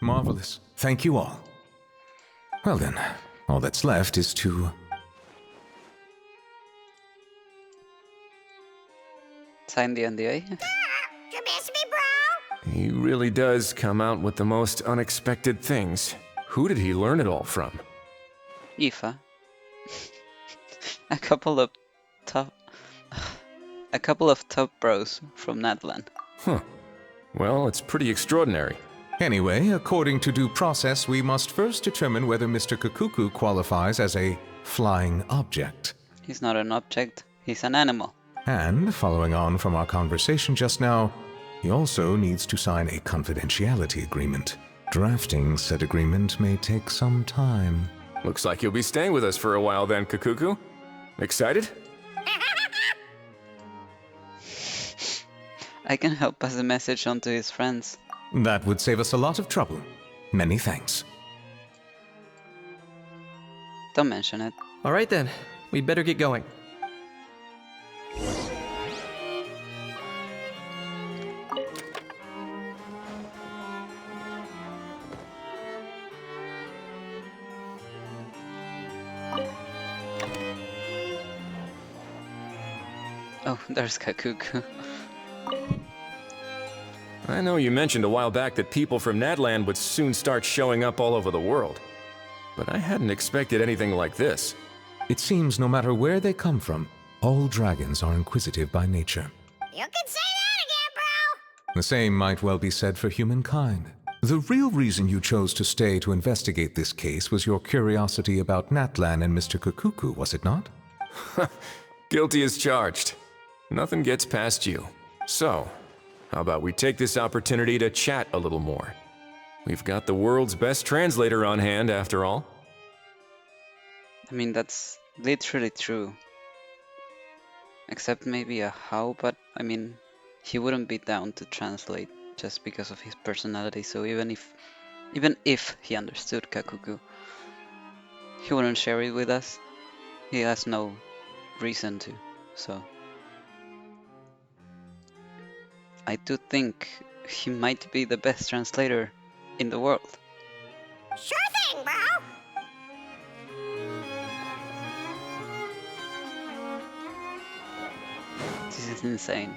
Marvelous. Thank you all. Well then, all that's left is to... Sign the NDA. You miss me, bro? He really does come out with the most unexpected things. Who did he learn it all from? Aoife. a couple of top bros from Natlan. Huh. Well, it's pretty extraordinary. Anyway, according to due process, we must first determine whether Mr. Kakuku qualifies as a flying object. He's not an object, he's an animal. And, following on from our conversation just now, he also needs to sign a confidentiality agreement. Drafting said agreement may take some time. Looks like you'll be staying with us for a while then, Kakuku. Excited? I can help pass the message on to his friends. That would save us a lot of trouble. Many thanks. Don't mention it. All right then, we'd better get going. Oh, there's Kakuku. I know you mentioned a while back that people from Natlan would soon start showing up all over the world. But I hadn't expected anything like this. It seems no matter where they come from, all dragons are inquisitive by nature. You can say that again, bro! The same might well be said for humankind. The real reason you chose to stay to investigate this case was your curiosity about Natlan and Mr. Kakuku, was it not? Guilty as charged. Nothing gets past you. So, how about we take this opportunity to chat a little more? We've got the world's best translator on hand, after all. I mean, that's literally true. Except maybe a how, but I mean, he wouldn't be down to translate just because of his personality, so even if he understood Kakuku, he wouldn't share it with us. He has no reason to, so... I do think he might be the best translator in the world. Sure thing, bro! This is insane.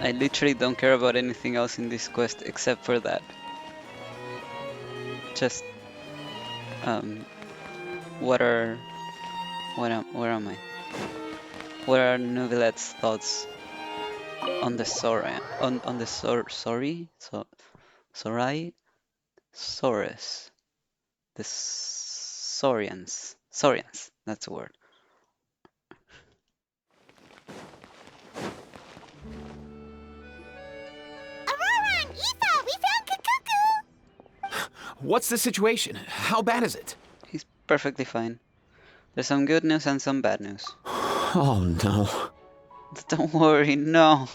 I literally don't care about anything else in this quest except for that. Just where am I? What are Nuvilet's thoughts on the Sorai? On the Sorai? Sores. The Saurians. Saurians, that's the word. Aurora and Aoife, we found Kakuku! What's the situation? How bad is it? He's perfectly fine. There's some good news and some bad news. Oh no. Don't worry, no.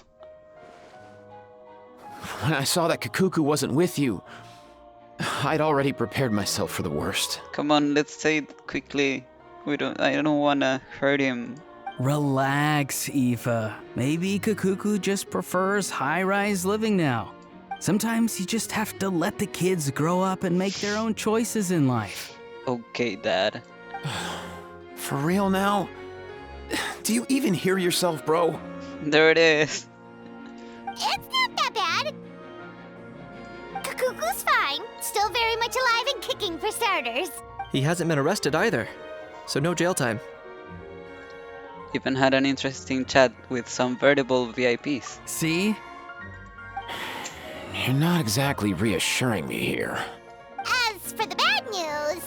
When I saw that Kakuku wasn't with you, I'd already prepared myself for the worst. Come on, let's say it quickly. I don't wanna hurt him. Relax, Aoife. Maybe Kakuku just prefers high-rise living now. Sometimes you just have to let the kids grow up and make their own choices in life. Okay, Dad. For real now? Do you even hear yourself, bro? There it is. It's not that bad. Kakuku's fine. Still very much alive and kicking for starters. He hasn't been arrested either, so no jail time. Even had an interesting chat with some veritable VIPs. See? You're not exactly reassuring me here. As for the bad news,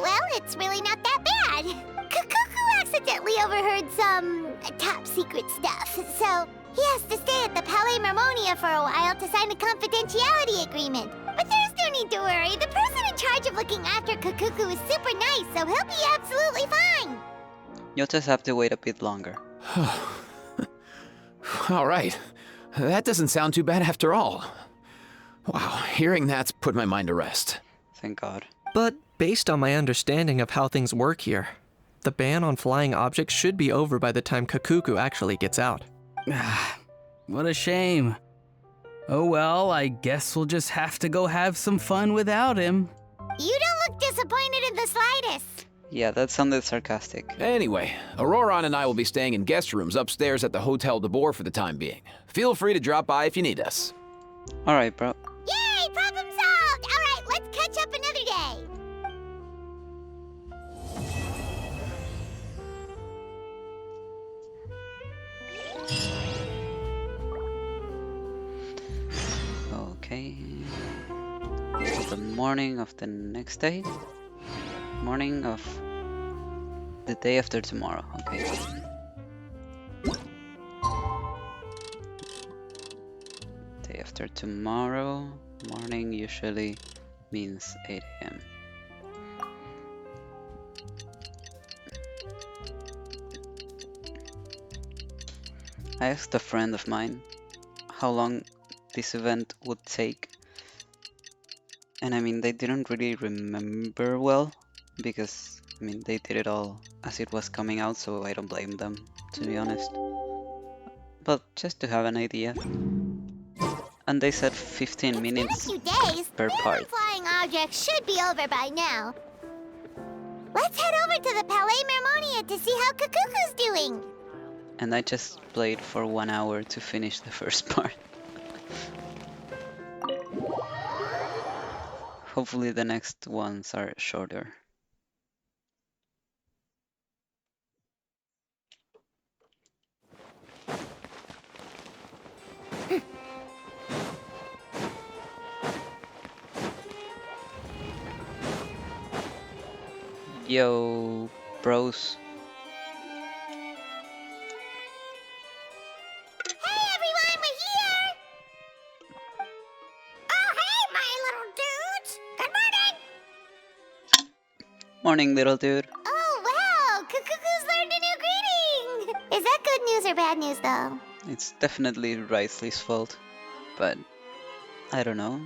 well, it's really not that bad. Kakuku accidentally overheard some top secret stuff, so he has to stay at the Palais Marmonia for a while to sign a confidentiality agreement. But there's no need to worry. The person in charge of looking after Kakuku is super nice, so he'll be absolutely fine. You'll just have to wait a bit longer. All right. That doesn't sound too bad after all. Wow, hearing that's put my mind to rest. Thank God. But Based on my understanding of how things work here, the ban on flying objects should be over by the time Kakuku actually gets out. What a shame. Oh well, I guess we'll just have to go have some fun without him. You don't look disappointed in the slightest. Yeah, that sounded sarcastic. Anyway, Auroron and I will be staying in guest rooms upstairs at the Hotel de Boer for the time being. Feel free to drop by if you need us. Alright, bro. Yay, problem solved! Alright, let's catch up another day. Okay. So the morning of the next day? Morning of the day after tomorrow. Okay. Day after tomorrow. Morning usually means 8 a.m. I asked a friend of mine how long this event would take, and I mean, they didn't really remember well because I mean, they did it all as it was coming out, so I don't blame them, to be honest. But just to have an idea. And they said 15 minutes In a few days, per part. flying objects should be over by now. Let's head over to the Palais Mermonia to see how Kakuku's doing. And I just played for 1 hour to finish the first part. Hopefully the next ones are shorter. Yo, bros. Hey everyone, we're here! Oh hey, my little dudes! Good morning! Morning, little dude. Oh wow, Kakuku's learned a new greeting! Is that good news or bad news though? It's definitely Risley's fault, but I don't know.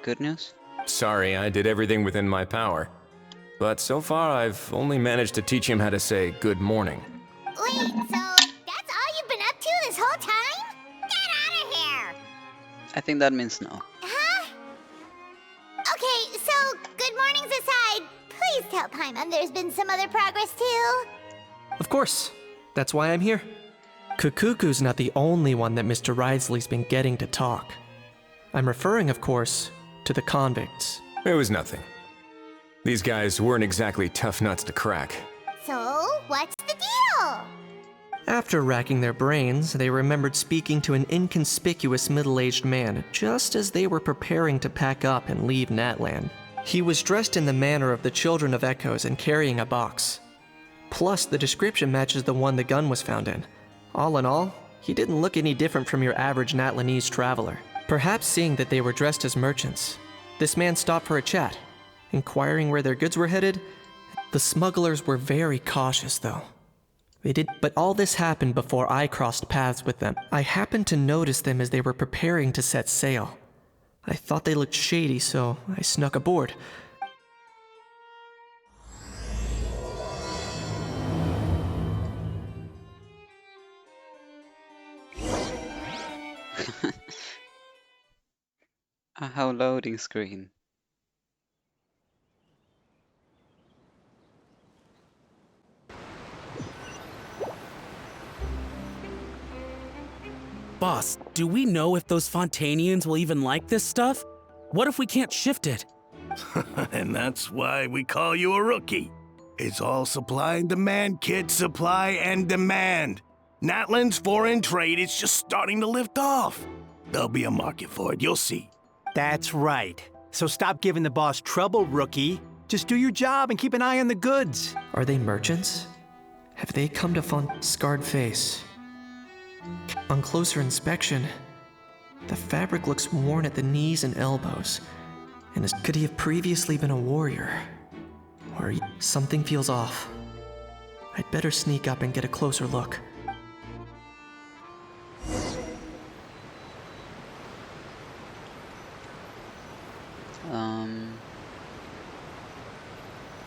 Good news? Sorry, I did everything within my power. But so far, I've only managed to teach him how to say good morning. Wait, so that's all you've been up to this whole time? Get out of here! I think that means no. Huh? Okay, so good mornings aside, please tell Paimon there's been some other progress too. Of course. That's why I'm here. Kakuku's not the only one that Mr. Risley's been getting to talk. I'm referring, of course, to the convicts. It was nothing. These guys weren't exactly tough nuts to crack. So, what's the deal? After racking their brains, they remembered speaking to an inconspicuous middle-aged man just as they were preparing to pack up and leave Natland. He was dressed in the manner of the Children of Echoes and carrying a box. Plus, the description matches the one the gun was found in. All in all, he didn't look any different from your average Natlanese traveler. Perhaps seeing that they were dressed as merchants, this man stopped for a chat. Inquiring where their goods were headed, the smugglers were very cautious though. But all this happened before I crossed paths with them. I happened to notice them as they were preparing to set sail. I thought they looked shady, so I snuck aboard. How loading screen. Boss, do we know if those Fontainians will even like this stuff? What if we can't shift it? And that's why we call you a rookie. It's all supply and demand, kid. Supply and demand. Natland's foreign trade is just starting to lift off. There'll be a market for it, you'll see. That's right. So stop giving the boss trouble, rookie. Just do your job and keep an eye on the goods. Are they merchants? Have they come to scarred face? On closer inspection, the fabric looks worn at the knees and elbows. And could he have previously been a warrior? Or something feels off. I'd better sneak up and get a closer look.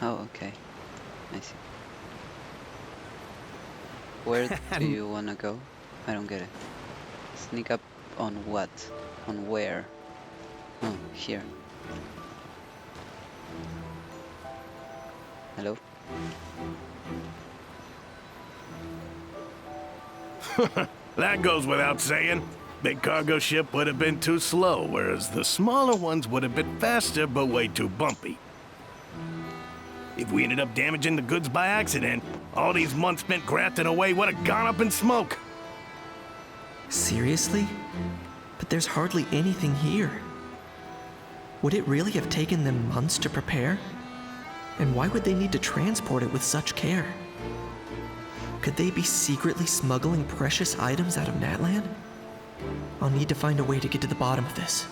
Oh, okay. I see. Where do you wanna go? I don't get it. Sneak up on what? On where? Oh, here. Hello? That goes without saying. Big cargo ship would have been too slow, whereas the smaller ones would have been faster but way too bumpy. If we ended up damaging the goods by accident, all these months spent grafting away would have gone up in smoke. Seriously? But there's hardly anything here. Would it really have taken them months to prepare? And why would they need to transport it with such care? Could they be secretly smuggling precious items out of Natlan? I'll need to find a way to get to the bottom of this.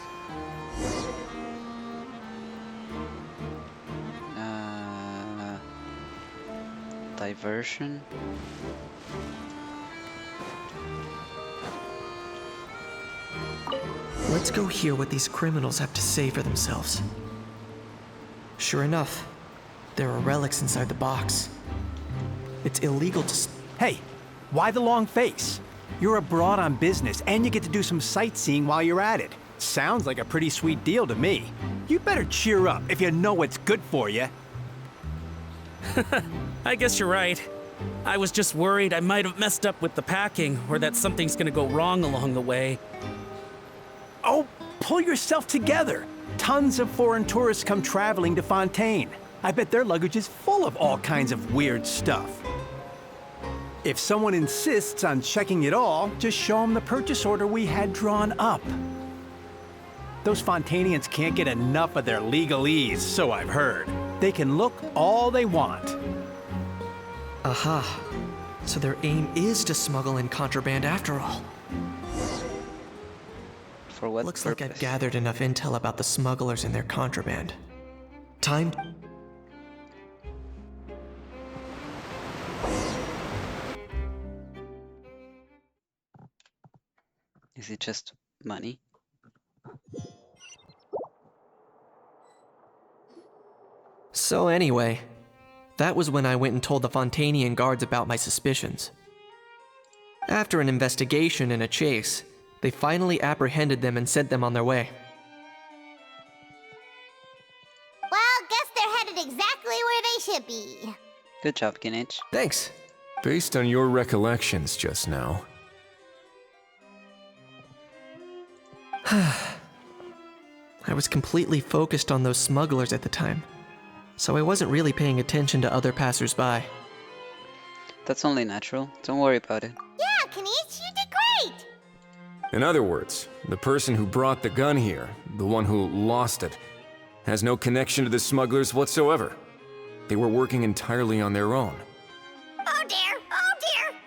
Diversion? Let's go hear what these criminals have to say for themselves. Sure enough, there are relics inside the box. It's illegal to... Hey, why the long face? You're abroad on business, and you get to do some sightseeing while you're at it. Sounds like a pretty sweet deal to me. You better cheer up if you know what's good for you. I guess you're right. I was just worried I might have messed up with the packing, or that something's gonna go wrong along the way. Oh, pull yourself together. Tons of foreign tourists come traveling to Fontaine. I bet their luggage is full of all kinds of weird stuff. If someone insists on checking it all, just show them the purchase order we had drawn up. Those Fontainians can't get enough of their legalese, so I've heard. They can look all they want. Aha. So their aim is to smuggle in contraband after all. For what Looks purpose? like I've gathered enough intel about the smugglers and their contraband. Time... Is it just money? So anyway, that was when I went and told the Fontainian guards about my suspicions. After an investigation and a chase, they finally apprehended them and sent them on their way. Well, guess they're headed exactly where they should be. Good job, Kinich. Thanks. Based on your recollections just now, I was completely focused on those smugglers at the time, so I wasn't really paying attention to other passersby. That's only natural. Don't worry about it. Yeah, Kinich, you did great! in other words, the person who brought the gun here, the one who lost it, has no connection to the smugglers whatsoever. They were working entirely on their own. Oh dear, oh dear!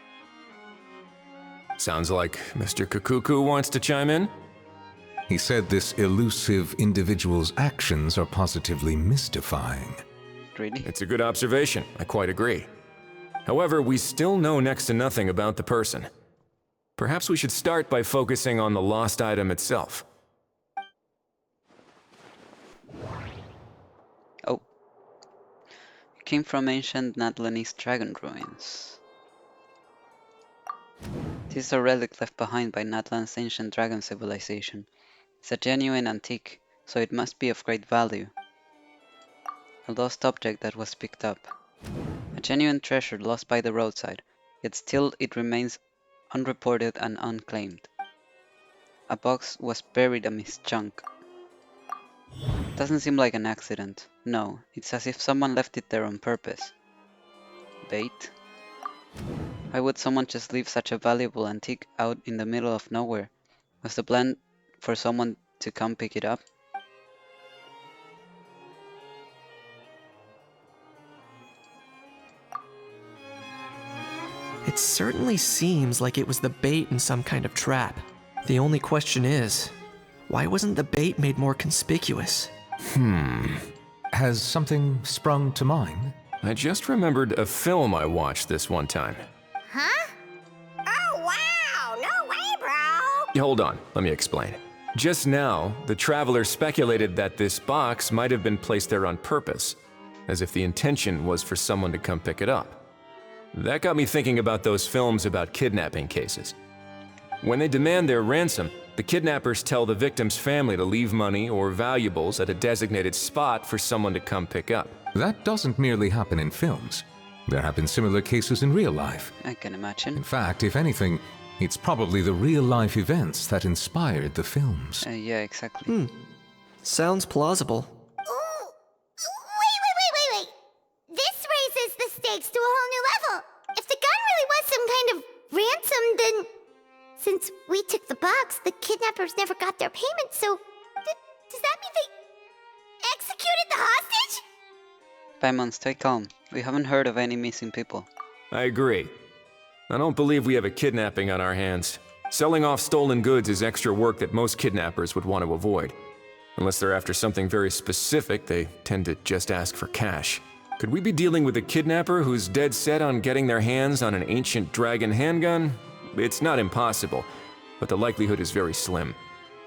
Sounds like Mr. Kakuku wants to chime in? He said this elusive individual's actions are positively mystifying. Really? It's a good observation. I quite agree. However, we still know next to nothing about the person. Perhaps we should start by focusing on the lost item itself. Oh. It came from ancient Natlanese dragon ruins. This is a relic left behind by Natlan's ancient dragon civilization. It's a genuine antique, so it must be of great value. A lost object that was picked up. A genuine treasure lost by the roadside, yet still it remains unreported and unclaimed. A box was buried amidst junk. Doesn't seem like an accident. No, it's as if someone left it there on purpose. Bait? Why would someone just leave such a valuable antique out in the middle of nowhere? Was the plan for someone to come pick it up? It certainly seems like it was the bait in some kind of trap. The only question is, why wasn't the bait made more conspicuous? Has something sprung to mind? I just remembered a film I watched this one time. Huh? Oh, wow! No way, bro! Hold on, let me explain. Just now, the traveler speculated that this box might have been placed there on purpose. as if the intention was for someone to come pick it up. That got me thinking about those films about kidnapping cases. When they demand their ransom, the kidnappers tell the victim's family to leave money or valuables at a designated spot for someone to come pick up. That doesn't merely happen in films. There have been similar cases in real life. I can imagine. In fact, if anything, it's probably the real-life events that inspired the films. Yeah, exactly. Sounds plausible. Wait. This raises the stakes to a whole new level. If the gun really was some kind of ransom, then since we took the box, the kidnappers never got their payment, so does that mean they executed the hostage? Paimon, stay calm. We haven't heard of any missing people. I agree. I don't believe we have a kidnapping on our hands. Selling off stolen goods is extra work that most kidnappers would want to avoid. Unless they're after something very specific, they tend to just ask for cash. Could we be dealing with a kidnapper who's dead set on getting their hands on an ancient dragon handgun? It's not impossible, but the likelihood is very slim.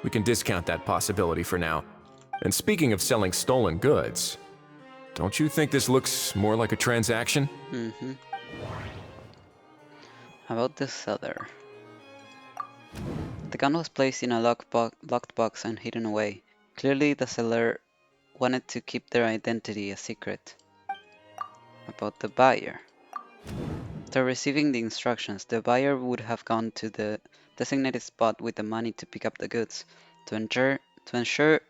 We can discount that possibility for now. And speaking of selling stolen goods, don't you think this looks more like a transaction? How about the seller? The gun was placed in a locked box and hidden away. Clearly the seller wanted to keep their identity a secret. About the buyer. After receiving the instructions, the buyer would have gone to the designated spot with the money to pick up the goods. To ensure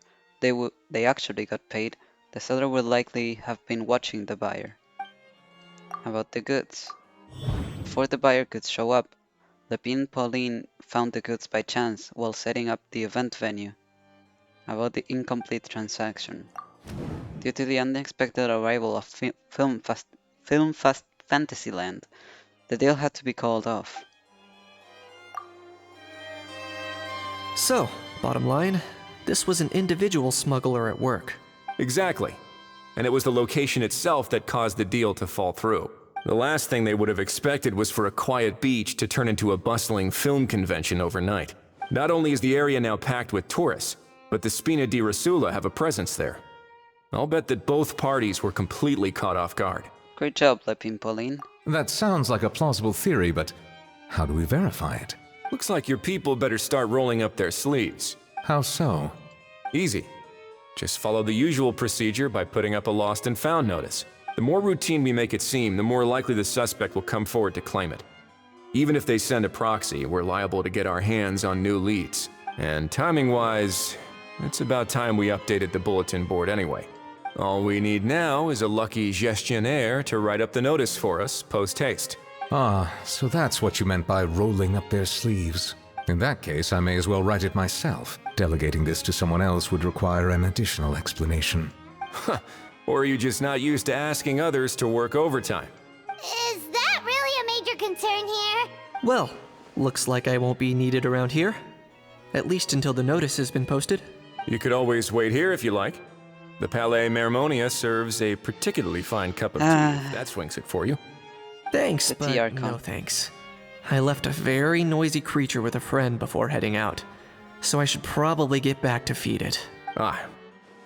they actually got paid, the seller would likely have been watching the buyer. About the goods. Before the buyer could show up, Lepine Pauline found the goods by chance while setting up the event venue. About the incomplete transaction. Due to the unexpected arrival of Film Fantasyland, the deal had to be called off. So, bottom line, this was an individual smuggler at work. Exactly. And it was the location itself that caused the deal to fall through. The last thing they would have expected was for a quiet beach to turn into a bustling film convention overnight. Not only is the area now packed with tourists, but the Spina di Rosula have a presence there. I'll bet that both parties were completely caught off guard. Great job, Lepine Pauline. That sounds like a plausible theory, but how do we verify it? Looks like your people better start rolling up their sleeves. How so? Easy. Just follow the usual procedure by putting up a lost and found notice. The more routine we make it seem, the more likely the suspect will come forward to claim it. Even if they send a proxy, we're liable to get our hands on new leads. And timing-wise, it's about time we updated the bulletin board anyway. All we need now is a lucky gestionnaire to write up the notice for us post-haste. Ah, so that's what you meant by rolling up their sleeves. In that case, I may as well write it myself. Delegating this to someone else would require an additional explanation. Or are you just not used to asking others to work overtime? Is that really a major concern here? Well, looks like I won't be needed around here. At least until the notice has been posted. You could always wait here if you like. The Palais Mermonia serves a particularly fine cup of tea, if that swings it for you. Thanks, but no thanks. I left a very noisy creature with a friend before heading out, so I should probably get back to feed it. Ah,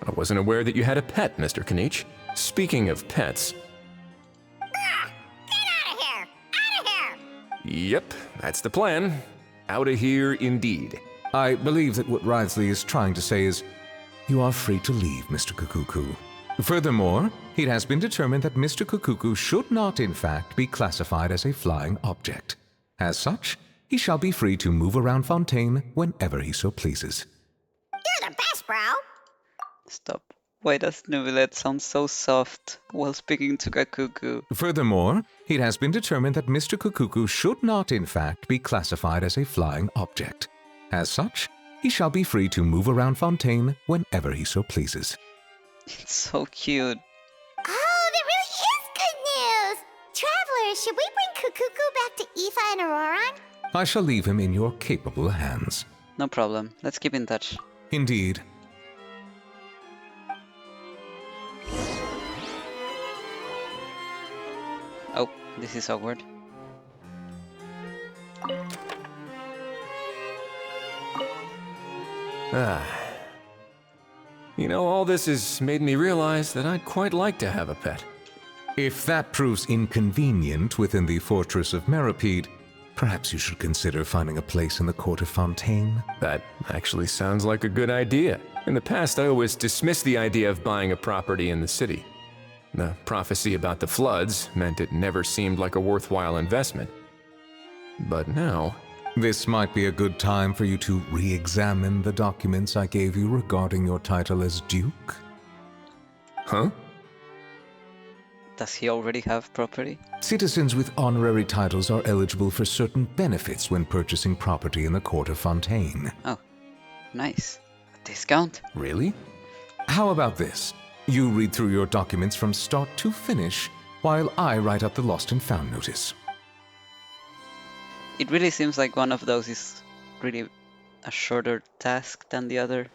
I wasn't aware that you had a pet, Mr. Kanich. Speaking of pets... Get out of here! Out of here! Yep, that's the plan. Out of here indeed. I believe that what Wriothesley is trying to say is, you are free to leave, Mr. Kukuku. Furthermore, it has been determined that Mr. Kukuku should not, in fact, be classified as a flying object. As such, he shall be free to move around Fontaine whenever he so pleases. You're the best, bro! Stop. Why does Nubilet sound so soft while speaking to Kakuku? Furthermore, it has been determined that Mr. Kukuku should not, in fact, be classified as a flying object. As such, he shall be free to move around Fontaine whenever he so pleases. It's so cute. Oh, that really is good news! Travelers, should we bring Kukuku back to Aoife and Auroran? I shall leave him in your capable hands. No problem. Let's keep in touch. Indeed. Oh, this is awkward. You know, all this has made me realize that I'd quite like to have a pet. If that proves inconvenient within the fortress of Meripede, perhaps you should consider finding a place in the court of Fontaine. That actually sounds like a good idea. In the past, I always dismissed the idea of buying a property in the city. The prophecy about the floods meant it never seemed like a worthwhile investment. But now... This might be a good time for you to re-examine the documents I gave you regarding your title as Duke. Huh? Does he already have property? Citizens with honorary titles are eligible for certain benefits when purchasing property in the court of Fontaine. Oh, nice. A discount? Really? How about this? You read through your documents from start to finish, while I write up the lost and found notice. It really seems like one of those is really a shorter task than the other.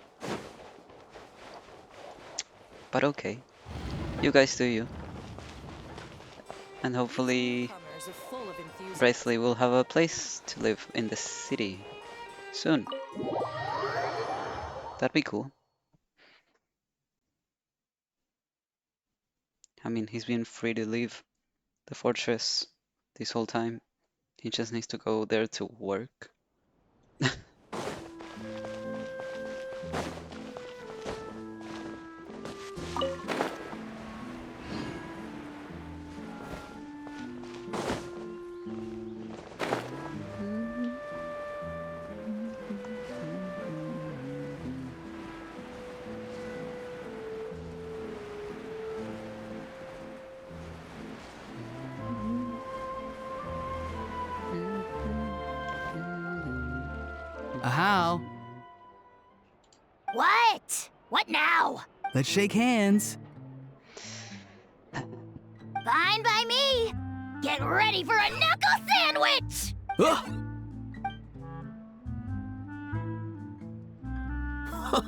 But okay. You guys do you. And hopefully Bracely will have a place to live in the city soon. That'd be cool. I mean, he's been free to leave the fortress this whole time. He just needs to go there to work. How? What? What now? Let's shake hands. Fine by me. Get ready for a knuckle sandwich!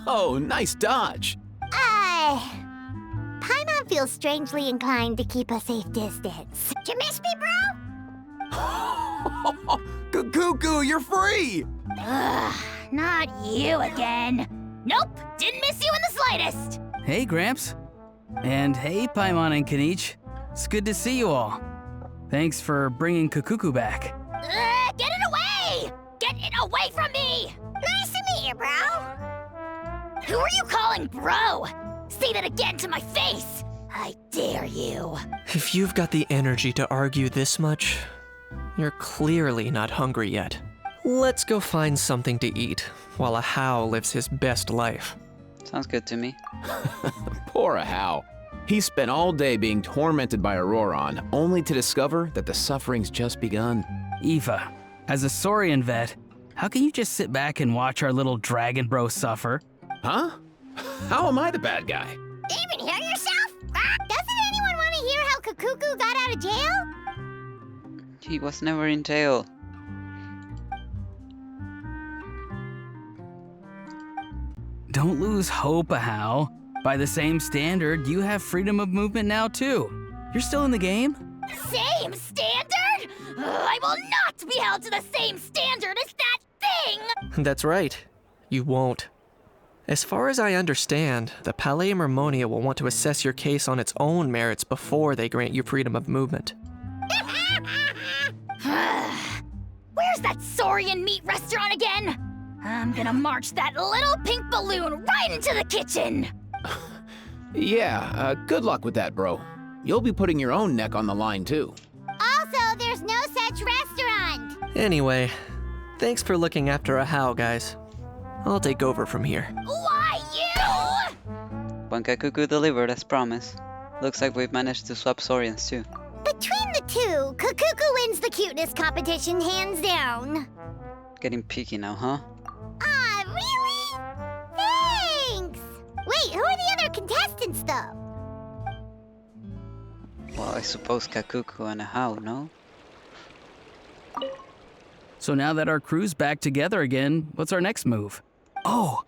Oh, nice dodge. Paimon feels strangely inclined to keep a safe distance. Did you miss me, bro? Cuckoo, you're free! Ugh, not you again. Nope, didn't miss you in the slightest. Hey, Gramps. And hey, Paimon and Kanich. It's good to see you all. Thanks for bringing Kukuku back. Get it away! Get it away from me! Nice to meet you, bro. Who are you calling bro? Say that again to my face! I dare you. If you've got the energy to argue this much, you're clearly not hungry yet. Let's go find something to eat while Ahau lives his best life. Sounds good to me. Poor Ahau. He spent all day being tormented by Auroron, only to discover that the suffering's just begun. Eva, as a Saurian vet, how can you just sit back and watch our little dragon bro suffer? Huh? How am I the bad guy? Did you even hear yourself? Doesn't anyone want to hear how Kukuku got out of jail? He was never in jail. Don't lose hope, Ahau. By the same standard, you have freedom of movement now too. You're still in the game? Same standard? I will not be held to the same standard as that thing! That's right. You won't. As far as I understand, the Palais Mermonia will want to assess your case on its own merits before they grant you freedom of movement. Where's that Saurian meat restaurant again? I'm gonna march that little pink balloon right into the kitchen! Yeah, good luck with that, bro. You'll be putting your own neck on the line, too. Also, there's no such restaurant! Anyway, thanks for looking after Ahau, guys. I'll take over from here. Why you? Kuku delivered as promised. Looks like we've managed to swap Saurians too. Between the two, Kukuku wins the cuteness competition hands down. Getting picky now, huh? Really? Thanks! Wait, who are the other contestants, though? Well, I suppose Kakuku and Ahau, no? So now that our crew's back together again, what's our next move? Oh,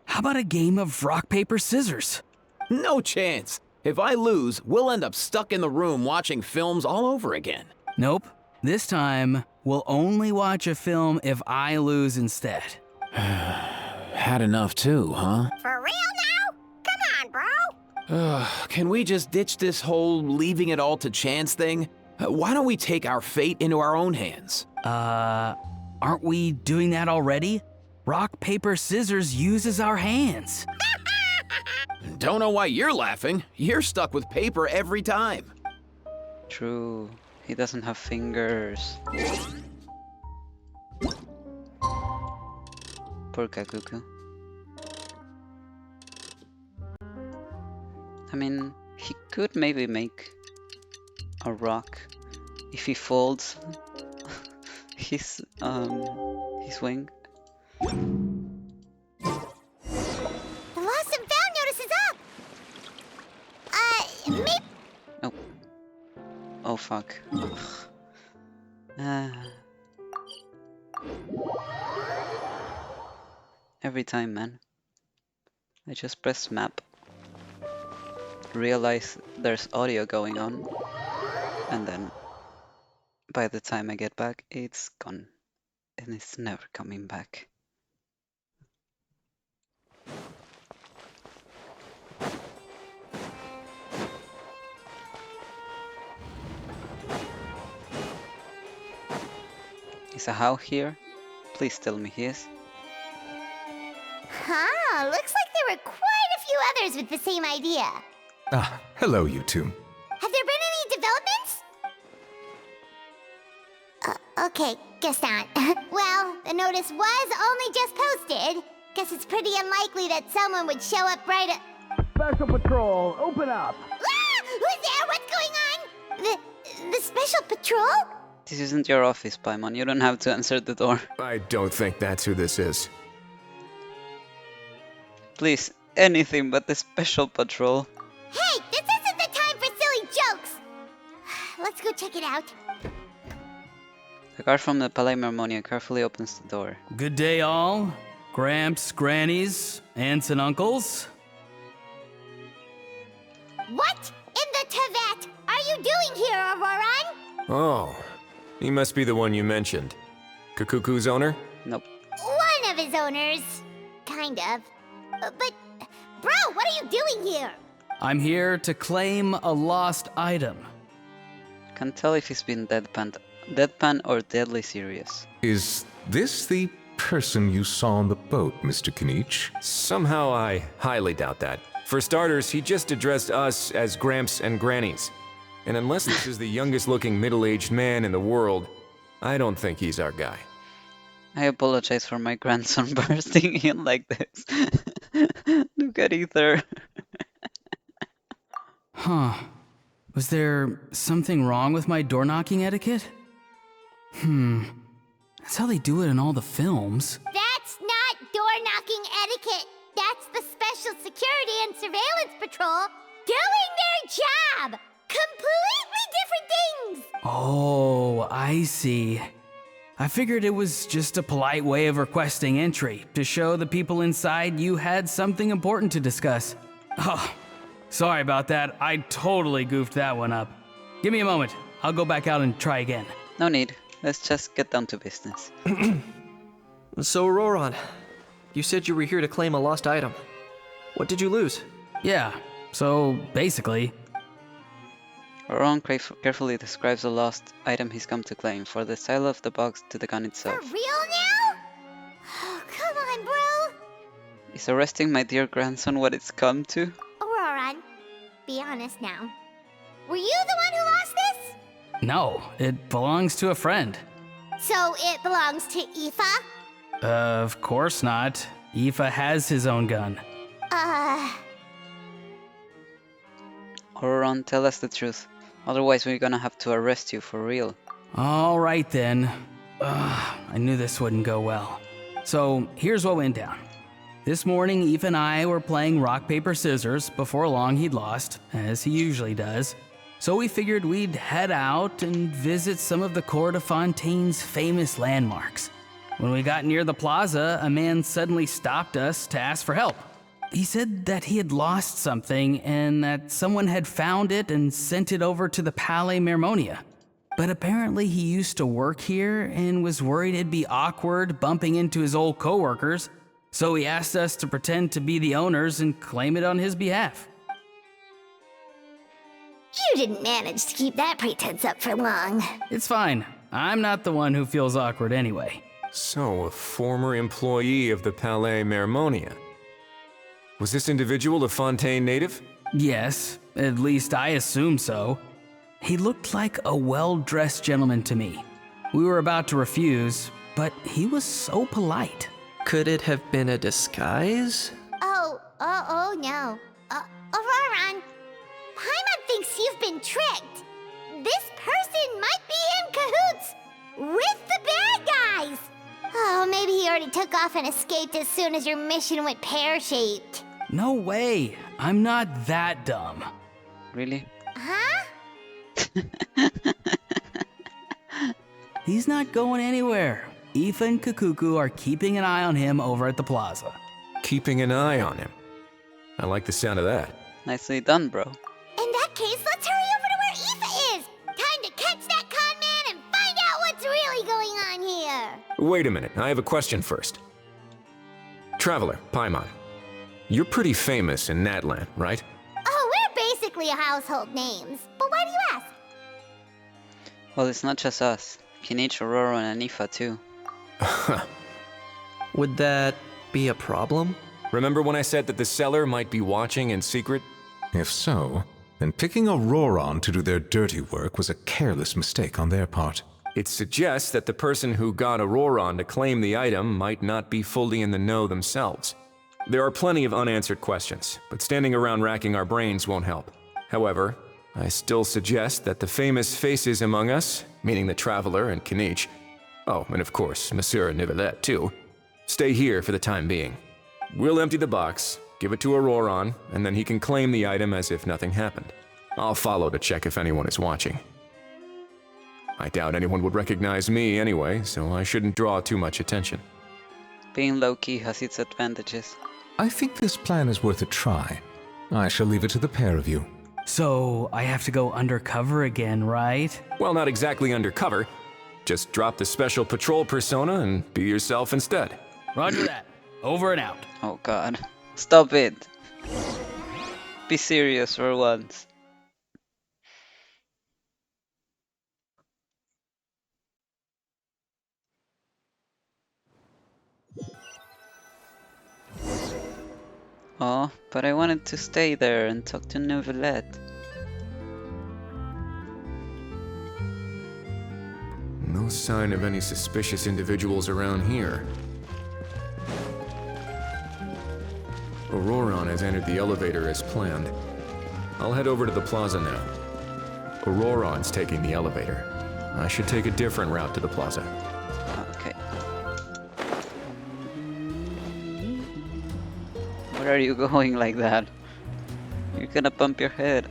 how about a game of rock, paper, scissors? No chance. If I lose, we'll end up stuck in the room watching films all over again. Nope. This time, we'll only watch a film if I lose instead. Had enough too, huh? For real now? Come Can we just ditch this whole leaving it all to chance thing? Why don't we take our fate into our own hands? Aren't we doing that already? Rock, paper, scissors uses our hands. Don't know why you're laughing. You're stuck with paper every time. True. He doesn't have fingers. Poor Kakuku. I mean, he could maybe make a rock if he folds his wing. The lost and found notice is up! Maybe... Oh. Oh fuck. Every time, man. I just press map, realize there's audio going on, and then by the time I get back, it's gone. And it's never coming back. Is a How here? Please tell me he is. Huh, looks like there were quite a few others with the same idea. Ah, hello, you two. Have there been any developments? Okay, guess not. Well, the notice was only just posted. Guess it's pretty unlikely that someone would show up right at... Special Patrol, open up! Ah! Who's there? What's going on? The Special Patrol? This isn't your office, Paimon. You don't have to answer the door. I don't think that's who this is. Please, anything but the Special Patrol. Hey, this isn't the time for silly jokes! Let's go check it out. The guard from the Palais Mermonia carefully opens the door. Good day, all. Gramps, grannies, aunts and uncles. What in the Tevet are you doing here, Auroran? Oh, he must be the one you mentioned. Kakuku's owner? Nope. One of his owners. Kind of. But, bro, what are you doing here? I'm here to claim a lost item. Can't tell if he's been deadpan or deadly serious. Is this the person you saw on the boat, Mr. Kinich? Somehow I highly doubt that. For starters, he just addressed us as Gramps and Grannies. And unless this is the youngest looking middle-aged man in the world, I don't think he's our guy. I apologize for my grandson bursting in like this. Look at Ether. Huh. Was there something wrong with my door-knocking etiquette? That's how they do it in all the films. That's not door-knocking etiquette. That's the Special Security and Surveillance Patrol doing their job. Completely different things. Oh, I see. I figured it was just a polite way of requesting entry to show the people inside you had something important to discuss. Oh, sorry about that. I totally goofed that one up. Give me a moment. I'll go back out and try again. No need. Let's just get down to business. So, Auroran, you said you were here to claim a lost item. What did you lose? Yeah, so basically... Auroran carefully describes the lost item he's come to claim, for the style of the box to the gun itself. For real now? Oh, come on, bro. Is arresting my dear grandson what it's come to? Auroran, be honest now. Were you the one who lost this? No, it belongs to a friend. So it belongs to Aoife? Of course not. Aoife has his own gun. Auroran, tell us the truth. Otherwise we're gonna have to arrest you for real. All right then. I knew this wouldn't go well. So here's what went down. This morning, Aoife and I were playing rock, paper, scissors. Before long, he'd lost, as he usually does. So we figured we'd head out and visit some of the court of Fontaine's famous landmarks. When we got near the plaza, a man suddenly stopped us to ask for help. He said that he had lost something and that someone had found it and sent it over to the Palais Mermonia. But apparently he used to work here and was worried it'd be awkward bumping into his old coworkers, so he asked us to pretend to be the owners and claim it on his behalf. You didn't manage to keep that pretense up for long. It's fine. I'm not the one who feels awkward anyway. So, a former employee of the Palais Mermonia. Was this individual a Fontaine native? Yes, at least I assume so. He looked like a well-dressed gentleman to me. We were about to refuse, but he was so polite. Could it have been a disguise? Oh no. Auroron, Paimon thinks you've been tricked. This person might be in cahoots with the bad guys. Oh, maybe he already took off and escaped as soon as your mission went pear-shaped. No way. I'm not that dumb. Really? Huh? He's not going anywhere. Aoife and Kakuku are keeping an eye on him over at the plaza. Keeping an eye on him. I like the sound of that. Nicely done, bro. In that case, let's hurry over to where Aoife is. Time to catch that con man and find out what's really going on here. Wait a minute, I have a question first. Traveler, Paimon. You're pretty famous in Natlan, right? Oh, we're basically household names. But why do you ask? Well, it's not just us. Kinich, Aurora, and Anifa too. Would that be a problem? Remember when I said that the seller might be watching in secret? If so, then picking Auroron to do their dirty work was a careless mistake on their part. It suggests that the person who got Auroron to claim the item might not be fully in the know themselves. There are plenty of unanswered questions, but standing around racking our brains won't help. However, I still suggest that the famous faces among us, meaning the Traveler and Kinich, oh, and of course, Monsieur Nivelet too, stay here for the time being. We'll empty the box, give it to Auroron, and then he can claim the item as if nothing happened. I'll follow to check if anyone is watching. I doubt anyone would recognize me anyway, so I shouldn't draw too much attention. Being low-key has its advantages. I think this plan is worth a try. I shall leave it to the pair of you. So, I have to go undercover again, right? Well, not exactly undercover. Just drop the special patrol persona and be yourself instead. Roger that. Over and out. Oh god. Stop it. Be serious for once. Oh, but I wanted to stay there and talk to Neuvillette. No sign of any suspicious individuals around here. Auroron has entered the elevator as planned. I'll head over to the plaza now. Auroron's taking the elevator. I should take a different route to the plaza. Okay. Where are you going like that? You're gonna bump your head.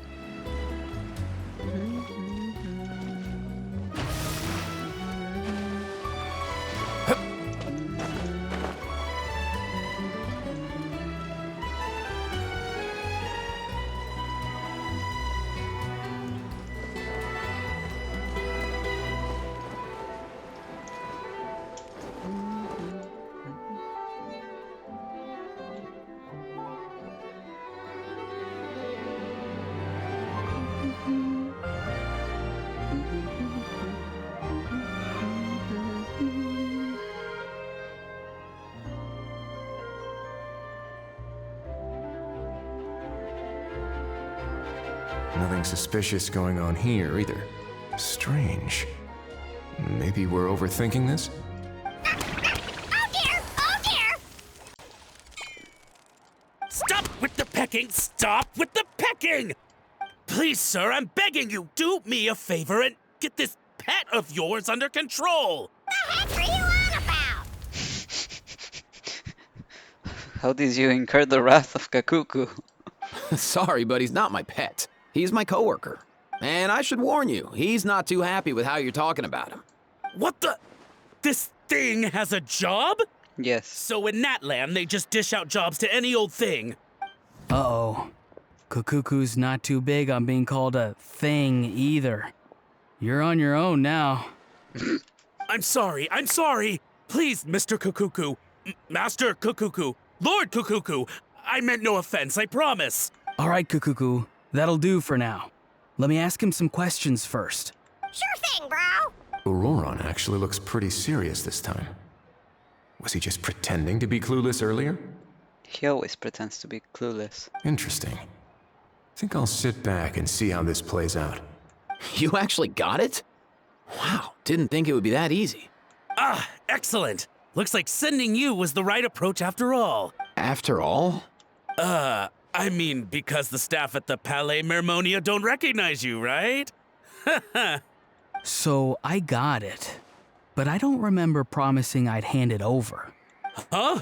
Nothing suspicious going on here either. Strange. Maybe we're overthinking this? Oh dear! Oh dear! Stop with the pecking! Stop with the pecking! Please, sir, I'm begging you, do me a favor and get this pet of yours under control! The heck are you on about? How did you incur the wrath of Kakuku? Sorry, but he's not my pet. He's my coworker. And I should warn you, he's not too happy with how you're talking about him. What the? This thing has a job? Yes. So in Natlan, they just dish out jobs to any old thing. Uh-oh. Kukuku's not too big on being called a thing either. You're on your own now. I'm sorry. Please, Mr. Kukuku. Master Kukuku. Lord Kukuku. I meant no offense, I promise. All right, Kukuku. That'll do for now. Let me ask him some questions first. Sure thing, bro. Auroron actually looks pretty serious this time. Was he just pretending to be clueless earlier? He always pretends to be clueless. Interesting. Think I'll sit back and see how this plays out. You actually got it? Wow, didn't think it would be that easy. Ah, excellent. Looks like sending you was the right approach after all. After all? I mean, because the staff at the Palais Mermonia don't recognize you, right? So I got it, but I don't remember promising I'd hand it over. Huh?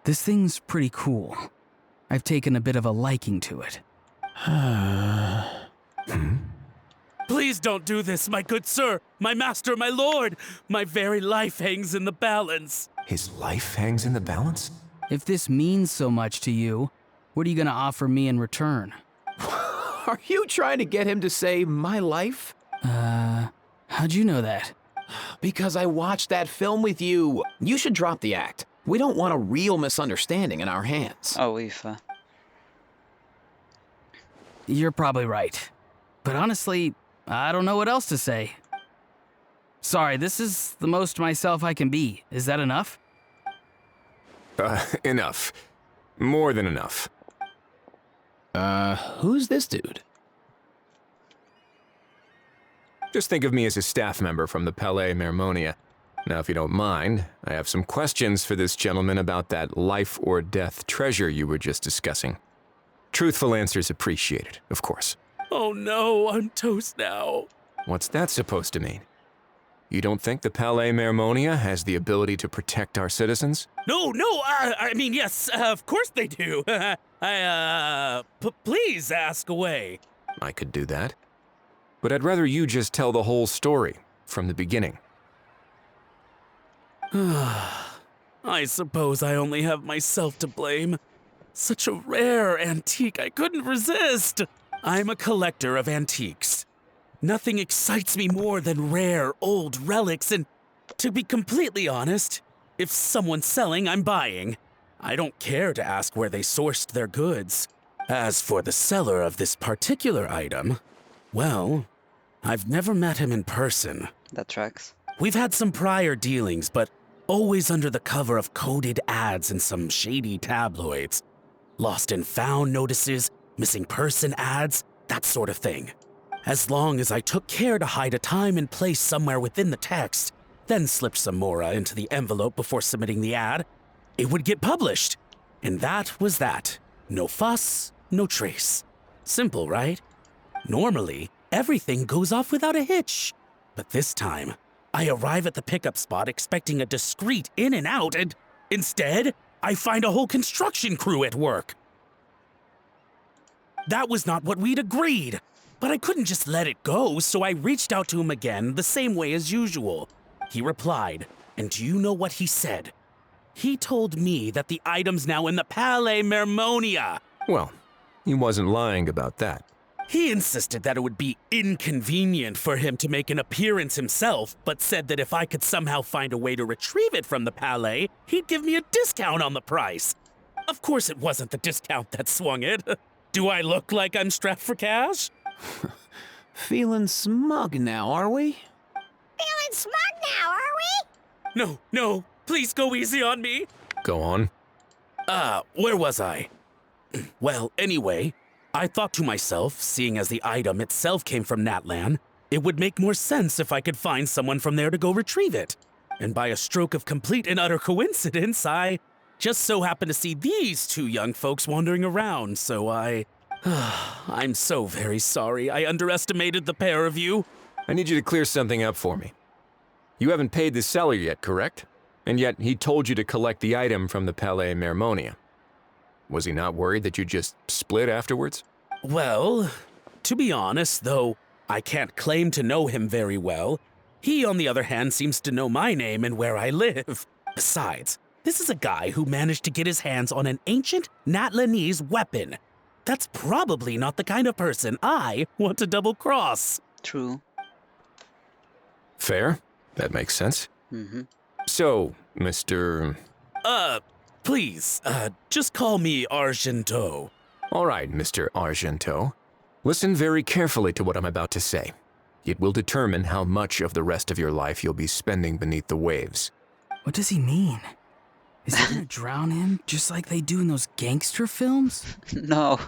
This thing's pretty cool. I've taken a bit of a liking to it. Please don't do this, my good sir, my master, my lord. My very life hangs in the balance. His life hangs in the balance? If this means so much to you, what are you gonna offer me in return? Are you trying to get him to say my life? How'd you know that? Because I watched that film with you. You should drop the act. We don't want a real misunderstanding in our hands. Oh, Aoife. You're probably right. But honestly, I don't know what else to say. Sorry, this is the most myself I can be. Is that enough? Enough. More than enough. Who's this dude? Just think of me as a staff member from the Palais Mermonia. Now, if you don't mind, I have some questions for this gentleman about that life or death treasure you were just discussing. Truthful answers appreciated, of course. Oh no, I'm toast now. What's that supposed to mean? You don't think the Palais Mermonia has the ability to protect our citizens? No, I mean, yes, of course they do. Please ask away. I could do that. But I'd rather you just tell the whole story, from the beginning. I suppose I only have myself to blame. Such a rare antique, I couldn't resist. I'm a collector of antiques. Nothing excites me more than rare, old relics, and to be completely honest, if someone's selling, I'm buying. I don't care to ask where they sourced their goods. As for the seller of this particular item, well, I've never met him in person. That tracks. We've had some prior dealings, but always under the cover of coded ads in some shady tabloids. Lost and found notices, missing person ads, that sort of thing. As long as I took care to hide a time and place somewhere within the text, then slipped some mora into the envelope before submitting the ad, it would get published. And that was that. No fuss, no trace. Simple, right? Normally, everything goes off without a hitch. But this time, I arrive at the pickup spot expecting a discreet in and out, and instead, I find a whole construction crew at work. That was not what we'd agreed. But I couldn't just let it go, so I reached out to him again the same way as usual. He replied, and do you know what he said? He told me that the item's now in the Palais Mermonia. Well, he wasn't lying about that. He insisted that it would be inconvenient for him to make an appearance himself, but said that if I could somehow find a way to retrieve it from the Palais, he'd give me a discount on the price. Of course it wasn't the discount that swung it. Do I look like I'm strapped for cash? Feeling smug now, are we? Feeling smug now, are we? No, please go easy on me. Go on. Where was I? Well, anyway, I thought to myself, seeing as the item itself came from Natlan, it would make more sense if I could find someone from there to go retrieve it. And by a stroke of complete and utter coincidence, I just so happened to see these two young folks wandering around, so I'm so very sorry. I underestimated the pair of you. I need you to clear something up for me. You haven't paid the seller yet, correct? And yet he told you to collect the item from the Palais Mermonia. Was he not worried that you just split afterwards? Well, to be honest, though I can't claim to know him very well, he, on the other hand, seems to know my name and where I live. Besides, this is a guy who managed to get his hands on an ancient Natlanese weapon. That's probably not the kind of person I want to double-cross. True. Fair. That makes sense. Mm-hmm. So, Mr. Please, just call me Argento. All right, Mr. Argento. Listen very carefully to what I'm about to say. It will determine how much of the rest of your life you'll be spending beneath the waves. What does he mean? Is he gonna drown him just like they do in those gangster films? No,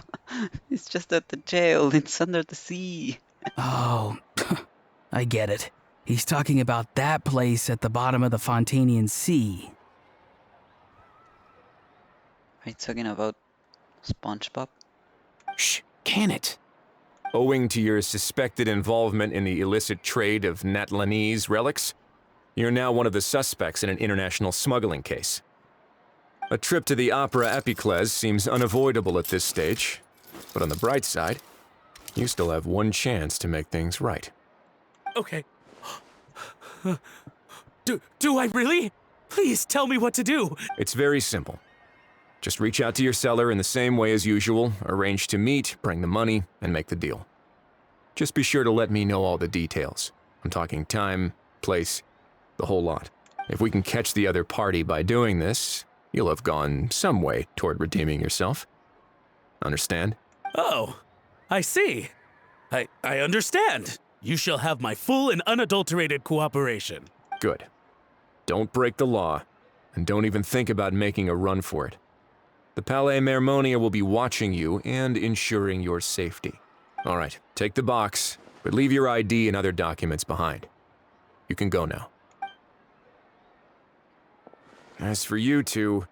it's just at the jail. It's under the sea. Oh, I get it. He's talking about that place at the bottom of the Fontainian Sea. Are you talking about SpongeBob? Shh, can it? Owing to your suspected involvement in the illicit trade of Natlanese relics, you're now one of the suspects in an international smuggling case. A trip to the Opera Epicles seems unavoidable at this stage, but on the bright side, you still have one chance to make things right. Okay. Do I really? Please tell me what to do. It's very simple. Just reach out to your seller in the same way as usual, arrange to meet, bring the money, and make the deal. Just be sure to let me know all the details. I'm talking time, place, the whole lot. If we can catch the other party by doing this, you'll have gone some way toward redeeming yourself. Understand? Oh, I see. I understand. You shall have my full and unadulterated cooperation. Good. Don't break the law, and don't even think about making a run for it. The Palais Mermonia will be watching you and ensuring your safety. All right, take the box, but leave your ID and other documents behind. You can go now. As for you two,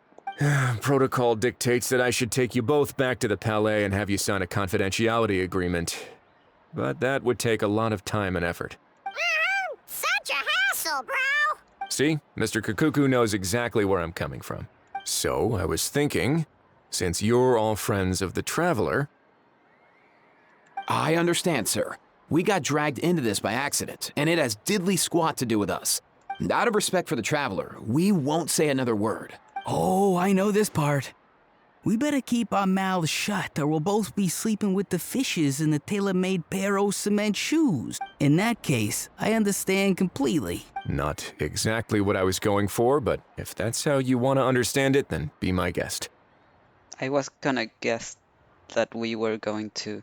protocol dictates that I should take you both back to the Palais and have you sign a confidentiality agreement. But that would take a lot of time and effort. Such a hassle, bro! See, Mr. Kakuku knows exactly where I'm coming from. So, I was thinking, since you're all friends of the Traveler... I understand, sir. We got dragged into this by accident, and it has diddly squat to do with us. And out of respect for the Traveler, we won't say another word. Oh, I know this part. We better keep our mouths shut or we'll both be sleeping with the fishes in the tailor-made pair of cement shoes. In that case, I understand completely. Not exactly what I was going for, but if that's how you want to understand it, then be my guest. I was gonna guess that we were going to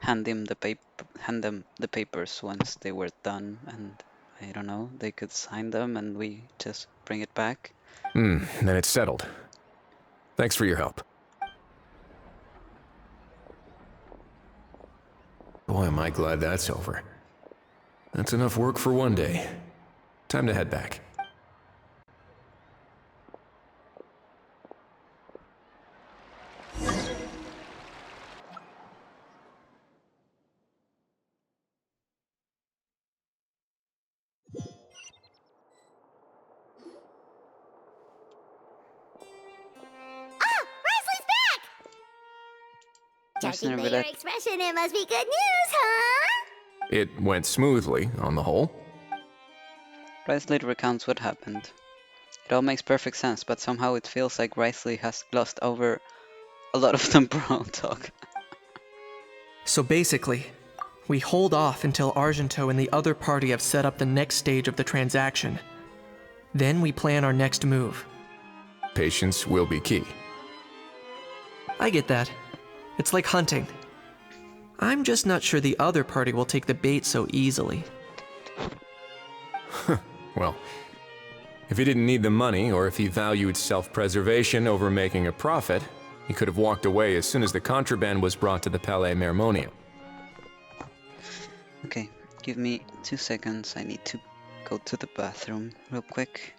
hand them the papers once they were done, and I don't know, they could sign them and we just bring it back. Then it's settled. Thanks for your help. Boy, am I glad that's over. That's enough work for one day. Time to head back. Judging by your expression, it must be good news, huh? It went smoothly, on the whole. Risley recounts what happened. It all makes perfect sense, but somehow it feels like Risley has glossed over a lot of the bro talk. So basically, we hold off until Argento and the other party have set up the next stage of the transaction. Then we plan our next move. Patience will be key. I get that. It's like hunting. I'm just not sure the other party will take the bait so easily. Well, if he didn't need the money, or if he valued self-preservation over making a profit, he could have walked away as soon as the contraband was brought to the Palais Mermonia. Okay, give me 2 seconds. I need to go to the bathroom real quick.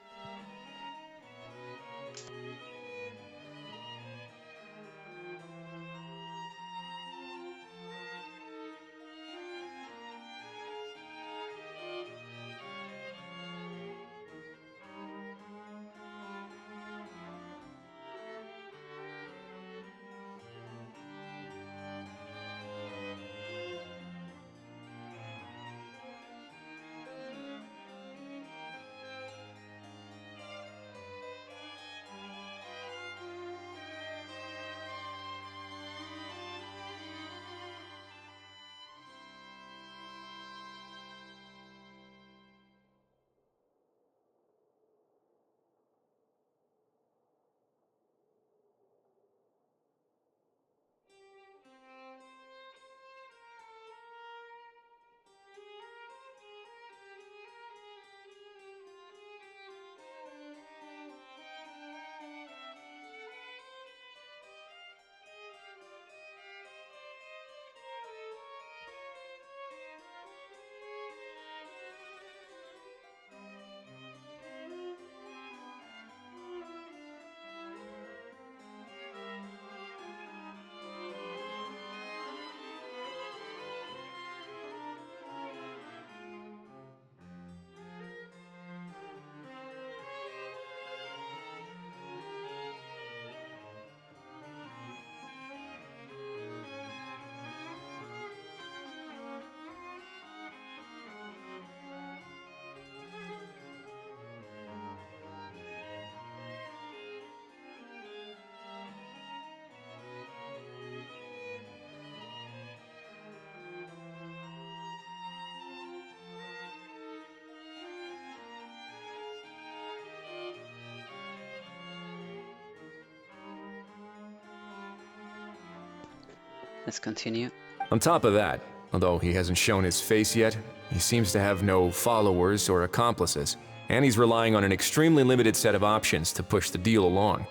Let's continue. On top of that, although he hasn't shown his face yet, he seems to have no followers or accomplices, and he's relying on an extremely limited set of options to push the deal along.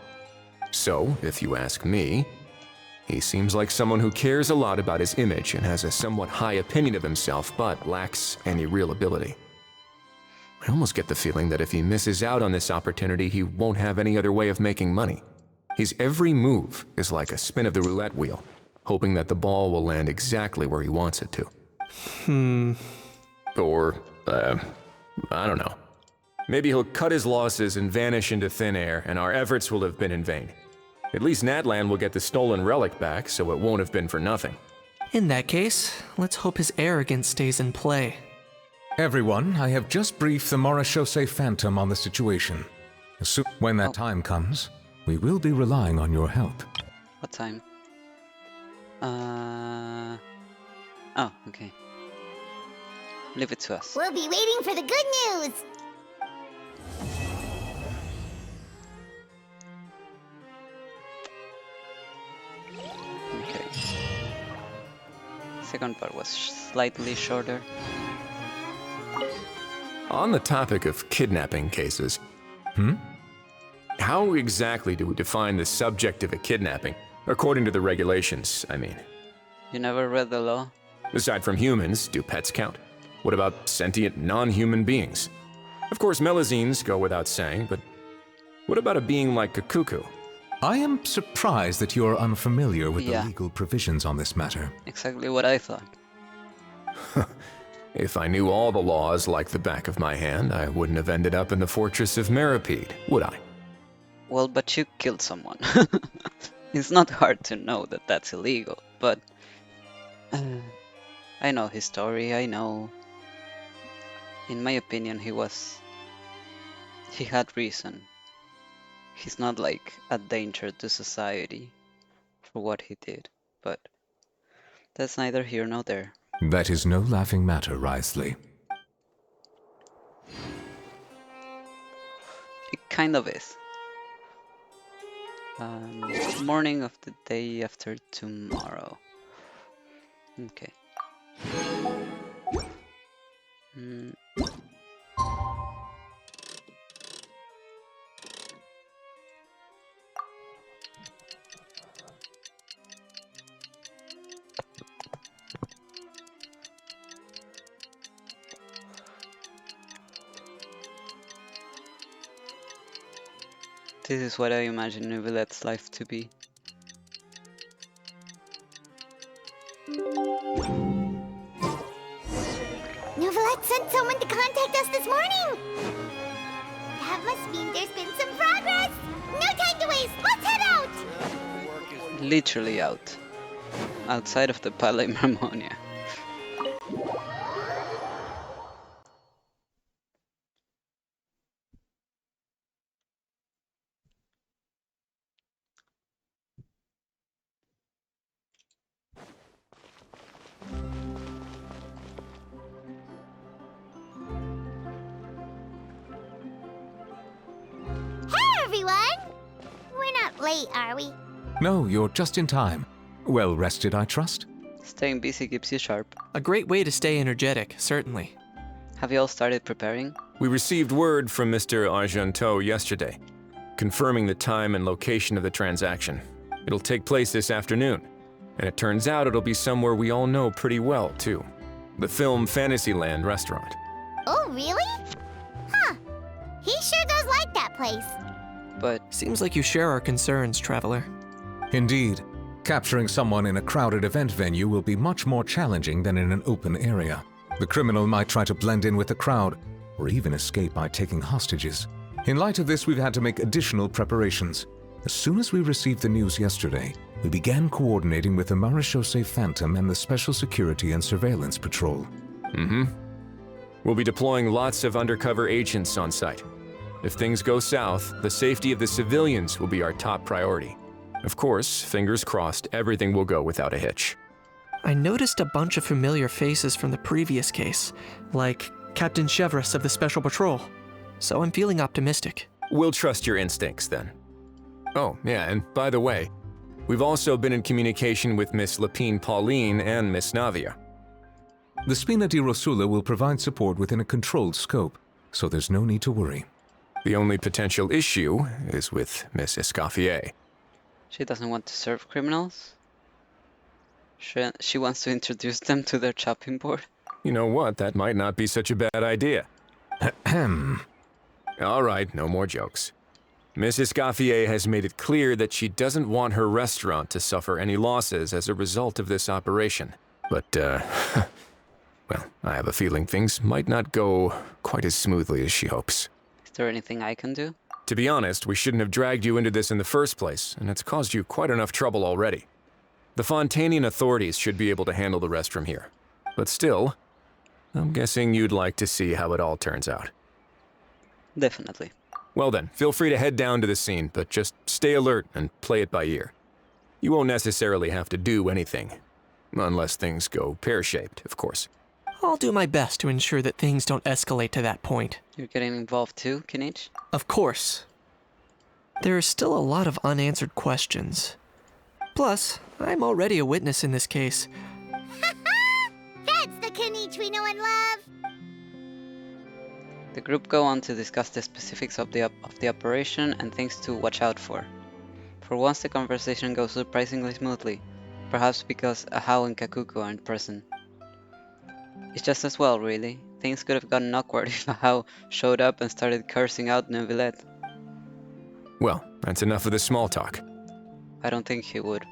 So, if you ask me, he seems like someone who cares a lot about his image and has a somewhat high opinion of himself, but lacks any real ability. I almost get the feeling that if he misses out on this opportunity, he won't have any other way of making money. His every move is like a spin of the roulette wheel, hoping that the ball will land exactly where he wants it to. Or, I don't know. Maybe he'll cut his losses and vanish into thin air, and our efforts will have been in vain. At least Natlan will get the stolen relic back, so it won't have been for nothing. In that case, let's hope his arrogance stays in play. Everyone, I have just briefed the Marechaussee Phantom on the situation. When that time comes, we will be relying on your help. What time? Oh, okay. Leave it to us. We'll be waiting for the good news. Okay. Second part was slightly shorter. On the topic of kidnapping cases, how exactly do we define the subject of a kidnapping? According to the regulations, I mean. You never read the law? Aside from humans, do pets count? What about sentient, non-human beings? Of course, melazines go without saying, but what about a being like a cuckoo? I am surprised that you are unfamiliar with the legal provisions on this matter. Exactly what I thought. If I knew all the laws like the back of my hand, I wouldn't have ended up in the fortress of Meripede, would I? Well, but you killed someone. It's not hard to know that that's illegal, but I know his story, I know. In my opinion, he had reason. He's not like a danger to society for what he did, but that's neither here nor there. That is no laughing matter, Wriothesley. It kind of is. Morning of the day after tomorrow. Okay. This is what I imagine Neuvillette's life to be. Neuvillette sent someone to contact us this morning! That must mean there's been some progress! No time to waste! Let's head out! Literally out. Outside of the Palais Marmonia. Late, are we? No, you're just in time. Well rested, I trust? Staying busy keeps you sharp. A great way to stay energetic, certainly. Have you all started preparing? We received word from Mr. Argenteau yesterday, confirming the time and location of the transaction. It'll take place this afternoon, and it turns out it'll be somewhere we all know pretty well, too. The Film Fantasyland restaurant. Oh, really? Huh. He sure does like that place. But seems like you share our concerns, Traveler. Indeed. Capturing someone in a crowded event venue will be much more challenging than in an open area. The criminal might try to blend in with the crowd, or even escape by taking hostages. In light of this, we've had to make additional preparations. As soon as we received the news yesterday, we began coordinating with the Marechaussee Phantom and the Special Security and Surveillance Patrol. We'll be deploying lots of undercover agents on site. If things go south, the safety of the civilians will be our top priority. Of course, fingers crossed, everything will go without a hitch. I noticed a bunch of familiar faces from the previous case, like Captain Chevreuse of the Special Patrol, so I'm feeling optimistic. We'll trust your instincts then. Oh, yeah, and by the way, We've also been in communication with Miss Lapine Pauline and Miss Navia. The Spina di Rosula will provide support within a controlled scope, so there's no need to worry. The only potential issue is with Miss Escoffier. She doesn't want to serve criminals? She wants to introduce them to their chopping board? You know what, that might not be such a bad idea. Ahem. All right, no more jokes. Miss Escoffier has made it clear that she doesn't want her restaurant to suffer any losses as a result of this operation. But, well, I have a feeling things might not go quite as smoothly as she hopes. Is there anything I can do? To be honest, we shouldn't have dragged you into this in the first place, and it's caused you quite enough trouble already. The Fontainian authorities should be able to handle the rest from here. But still, I'm guessing you'd like to see how it all turns out. Definitely. Well then, feel free to head down to the scene, but just stay alert and play it by ear. You won't necessarily have to do anything. Unless things go pear-shaped, of course. I'll do my best to ensure that things don't escalate to that point. You're getting involved too, Kinich? Of course. There are still a lot of unanswered questions. Plus, I'm already a witness in this case. That's the Kinich we know and love! The group go on to discuss the specifics of the operation and things to watch out for. For once the conversation goes surprisingly smoothly, perhaps because Ahau and Kakuku aren't present. It's just as well, really. Things could have gotten awkward if Ahau showed up and started cursing out Neuvillette. Well, that's enough of the small talk. I don't think he would.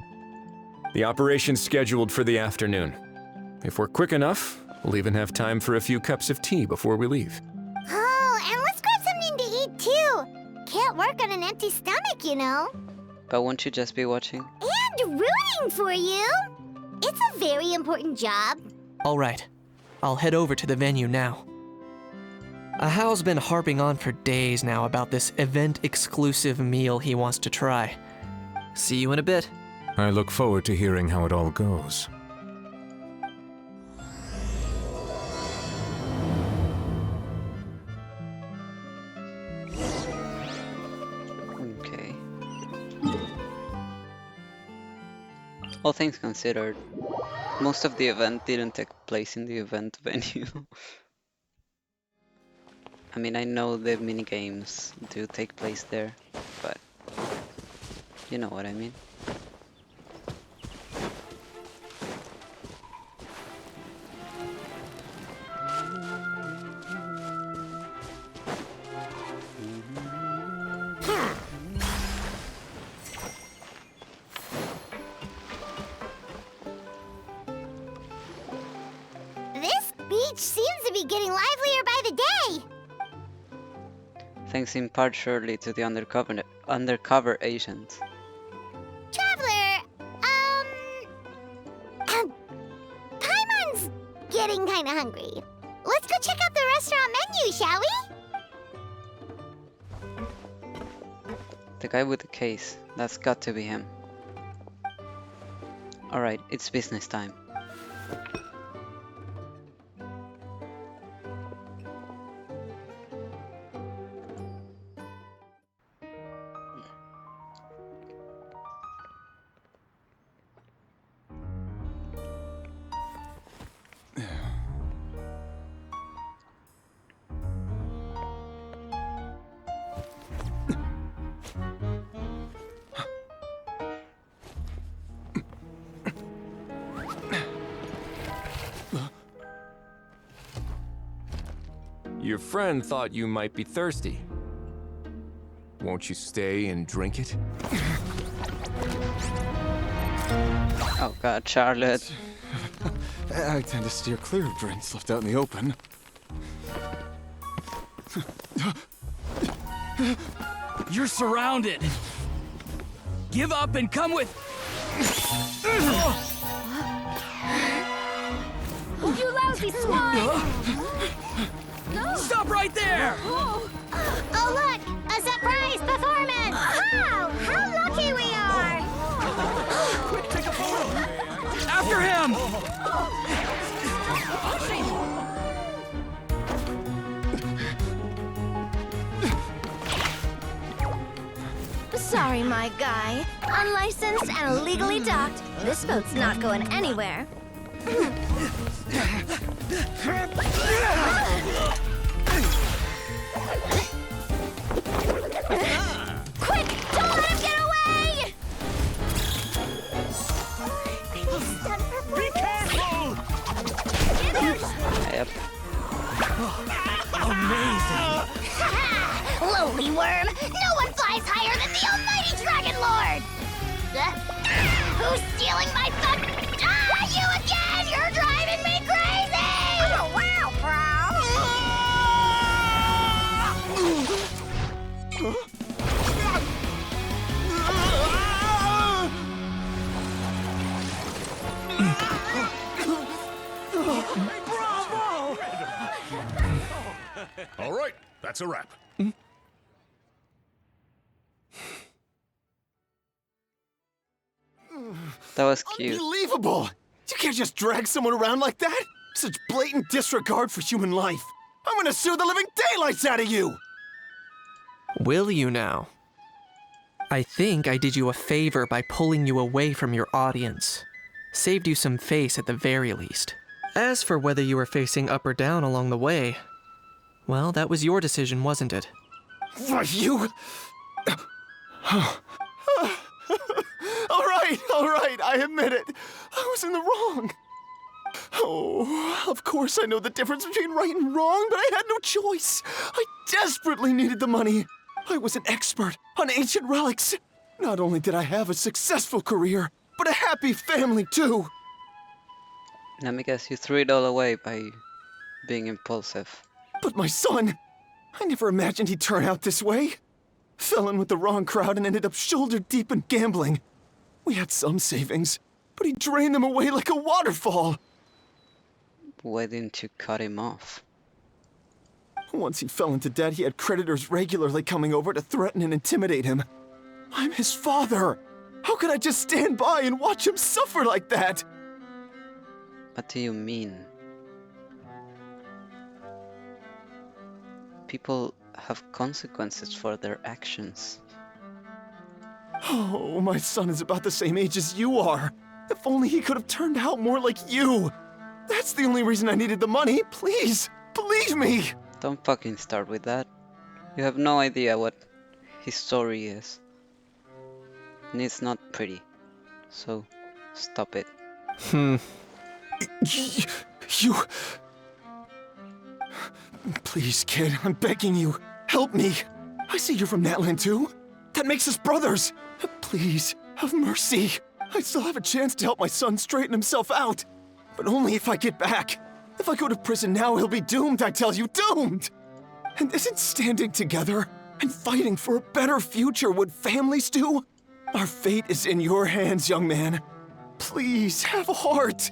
The operation's scheduled for the afternoon. If we're quick enough, we'll even have time for a few cups of tea before we leave. Oh, and let's grab something to eat too! Can't work on an empty stomach, you know. But won't you just be watching? And rooting for you! It's a very important job. All right, I'll head over to the venue now. Ahau's been harping on for days now about this event-exclusive meal he wants to try. See you in a bit. I look forward to hearing how it all goes. Okay. All things considered, most of the event didn't take place in the event venue. I mean, I know the minigames do take place there, but you know what I mean. This beach seems to be getting livelier by the day. Thanks in part surely to the undercover agents. Traveler, Paimon's getting kinda hungry. Let's go check out the restaurant menu, shall we? The guy with the case, that's got to be him. Alright, it's business time. Your friend thought you might be thirsty. Won't you stay and drink it? Oh god, Charlotte. I tend to steer clear of drinks left out in the open. You're surrounded. Give up and come with. You lousy swine! Stop right there! Oh look, a surprise performance! Wow, how lucky we are! Quick, take a photo! After him! Sorry, my my guy. Unlicensed and illegally docked. This boat's not going anywhere. Quick! Don't let him get away! Be careful! Yep. Amazing! Lowly worm! No one flies higher than the almighty Dragon Lord! Who's stealing my fun? Ah, you again! You're driving me crazy! Oh, wow, Bravo! All right, that's a wrap. That was cute. Unbelievable! You can't just drag someone around like that! Such blatant disregard for human life! I'm gonna sue the living daylights out of you! Will you now? I think I did you a favor by pulling you away from your audience. Saved you some face at the very least. As for whether you were facing up or down along the way, well, that was your decision, wasn't it? What, you? All right, I admit it. I was in the wrong. Oh, of course I know the difference between right and wrong, but I had no choice. I desperately needed the money. I was an expert on ancient relics. Not only did I have a successful career, but a happy family too. Let me guess, you threw it all away by being impulsive. But my son, I never imagined he'd turn out this way. Fell in with the wrong crowd and ended up shoulder deep in gambling. We had some savings, but he drained them away like a waterfall. Why didn't you cut him off? Once he fell into debt, he had creditors regularly coming over to threaten and intimidate him. I'm his father. How could I just stand by and watch him suffer like that? What do you mean? People have consequences for their actions. Oh, my son is about the same age as you are. If only he could have turned out more like you. That's the only reason I needed the money. Please, believe me. Don't fucking start with that. You have no idea what his story is. And it's not pretty. So, stop it. You... Please, kid, I'm begging you. Help me. I see you're from Natlan too. That makes us brothers. Please, have mercy. I still have a chance to help my son straighten himself out. But only if I get back. If I go to prison now, he'll be doomed, I tell you, doomed! And isn't standing together and fighting for a better future what families do? Our fate is in your hands, young man. Please, have a heart.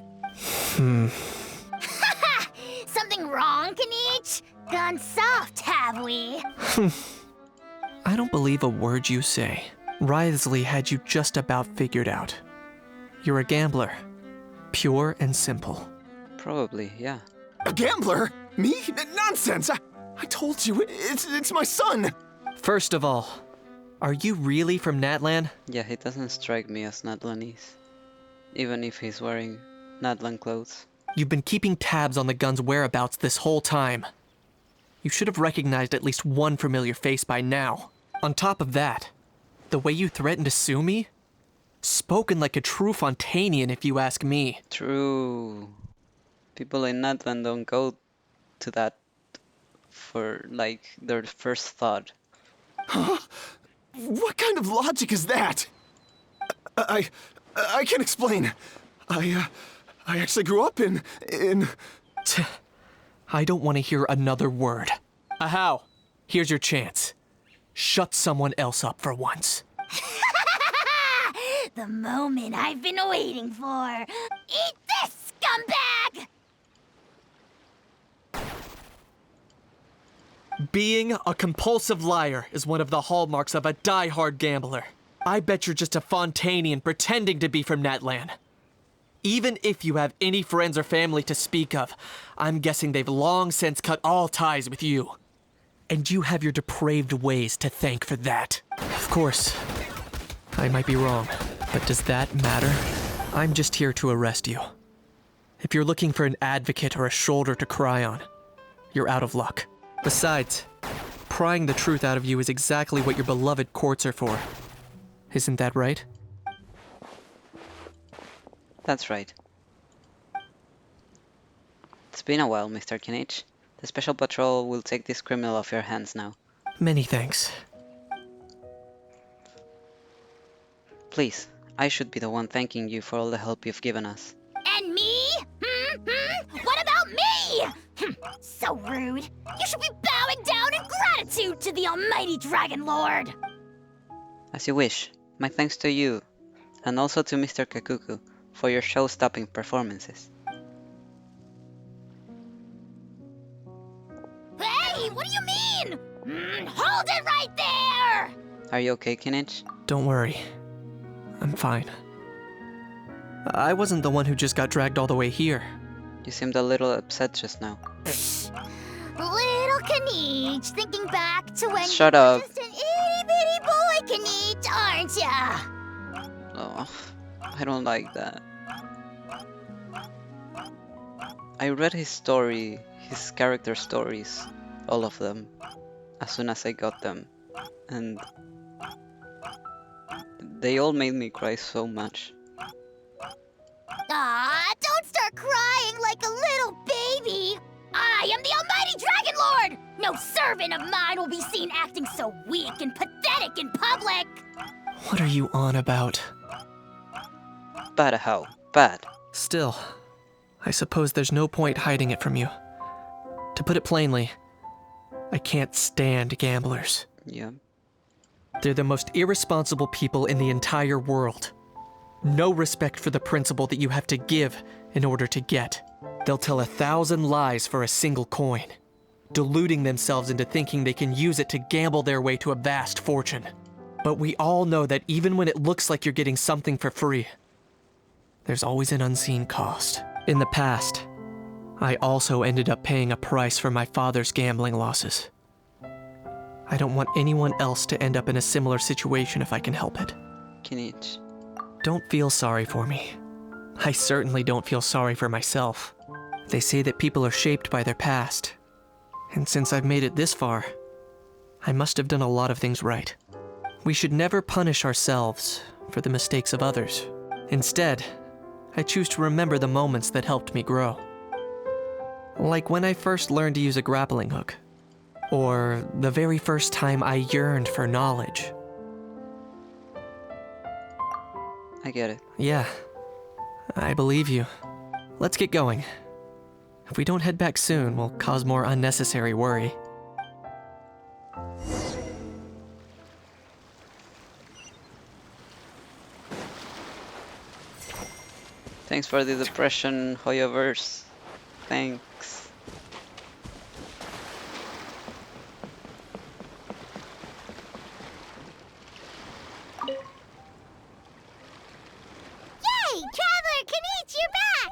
Something wrong, Kanich? Gone soft, have we? I don't believe a word you say. Wriothesley had you just about figured out. You're a gambler. Pure and simple. Probably, yeah. A gambler? Me? Nonsense! I told you, it's my son! First of all, are you really from Natlan? Yeah, he doesn't strike me as Natlanese. Even if he's wearing Natlan clothes. You've been keeping tabs on the gun's whereabouts this whole time. You should have recognized at least one familiar face by now. On top of that, the way you threatened to sue me? Spoken like a true Fontainian, if you ask me. True. People in Natlan don't go to that for, like, their first thought. Huh? What kind of logic is that? I can't explain. I actually grew up in... I don't want to hear another word. Ahau, here's your chance. Shut someone else up for once. The moment I've been waiting for. Eat this, scumbag! Being a compulsive liar is one of the hallmarks of a die-hard gambler. I bet you're just a Fontainian pretending to be from Natlan. Even if you have any friends or family to speak of, I'm guessing they've long since cut all ties with you. And you have your depraved ways to thank for that. Of course, I might be wrong, but does that matter? I'm just here to arrest you. If you're looking for an advocate or a shoulder to cry on, you're out of luck. Besides, prying the truth out of you is exactly what your beloved courts are for. Isn't that right? That's right. It's been a while, Mr. Kinich. The Special Patrol will take this criminal off your hands now. Many thanks. Please, I should be the one thanking you for all the help you've given us. And me? What about me? So rude. You should be bowing down in gratitude to the almighty Dragon Lord. As you wish. My thanks to you, and also to Mr. Kakuku, for your show-stopping performances. Hey, what do you mean? Hold it right there! Are you okay, Kinich? Don't worry. I'm fine. I wasn't the one who just got dragged all the way here. You seemed a little upset just now. Little Kinich, thinking back to when Shut you were up. just an itty-bitty boy, Kinich, aren't ya? Oh, I don't like that. I read his story, his character stories, all of them, as soon as I got them, and they all made me cry so much. Ah, don't start crying like a little baby! I am the almighty Dragon Lord! No servant of mine will be seen acting so weak and pathetic in public! What are you on about? Bad how? Bad. Still, I suppose there's no point hiding it from you. To put it plainly, I can't stand gamblers. Yeah. They're the most irresponsible people in the entire world. No respect for the principle that you have to give in order to get. They'll tell 1,000 lies for a single coin, deluding themselves into thinking they can use it to gamble their way to a vast fortune. But we all know that even when it looks like you're getting something for free, there's always an unseen cost. In the past, I also ended up paying a price for my father's gambling losses. I don't want anyone else to end up in a similar situation if I can help it. Kinich. Don't feel sorry for me. I certainly don't feel sorry for myself. They say that people are shaped by their past. And since I've made it this far, I must have done a lot of things right. We should never punish ourselves for the mistakes of others. Instead, I choose to remember the moments that helped me grow. Like when I first learned to use a grappling hook. Or the very first time I yearned for knowledge. I get it. Yeah, I believe you. Let's get going. If we don't head back soon, we'll cause more unnecessary worry. Thanks for the depression, Hoyoverse. Thanks. Yay! Traveler Kinich, you're back!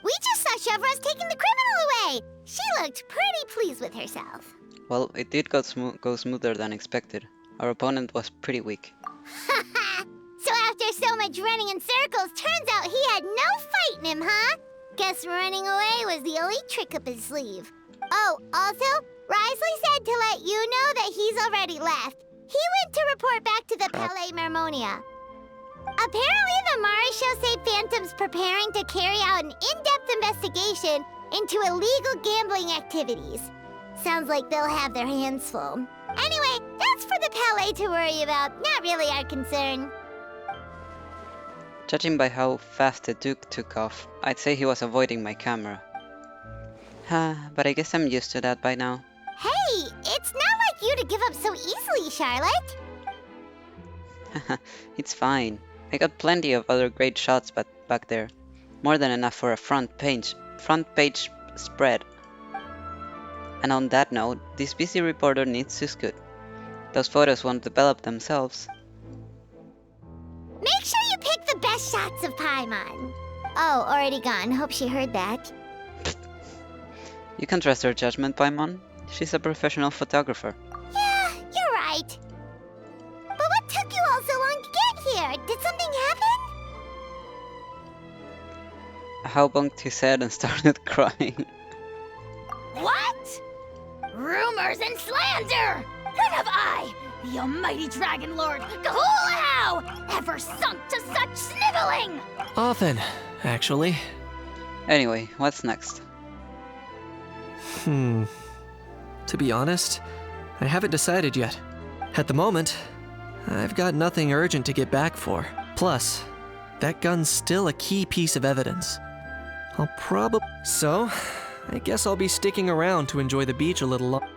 We just saw Chevron's taking the criminal away! She looked pretty pleased with herself. Well, it did go smoother than expected. Our opponent was pretty weak. So after so much running in circles, turns out he had no fight in him, huh? Guess running away was the only trick up his sleeve. Oh, also, Risley said to let you know that he's already left. He went to report back to the Palais Mermonia. Apparently, the Mari show say Phantom's preparing to carry out an in-depth investigation into illegal gambling activities. Sounds like they'll have their hands full. Anyway, that's for the Palais to worry about, not really our concern. Judging by how fast the Duke took off, I'd say he was avoiding my camera. But I guess I'm used to that by now. Hey, it's not like you to give up so easily, Charlotte. It's fine. I got plenty of other great shots back there. More than enough for a front page spread. And on that note, this busy reporter needs to scoot. Those photos won't develop themselves. Make sure you pick the best shots of Paimon. Oh, already gone. Hope she heard that. You can trust her judgment, Paimon. She's a professional photographer. Yeah, you're right. But what took you all so long to get something happen? How bonked his head and started crying. What? Rumors and slander! When have I, the almighty Dragon Lord, Kahulahau, ever sunk to such sniveling? Often, actually. Anyway, what's next? To be honest, I haven't decided yet. At the moment, I've got nothing urgent to get back for. Plus, that gun's still a key piece of evidence. I'll probably... So, I guess I'll be sticking around to enjoy the beach a little longer.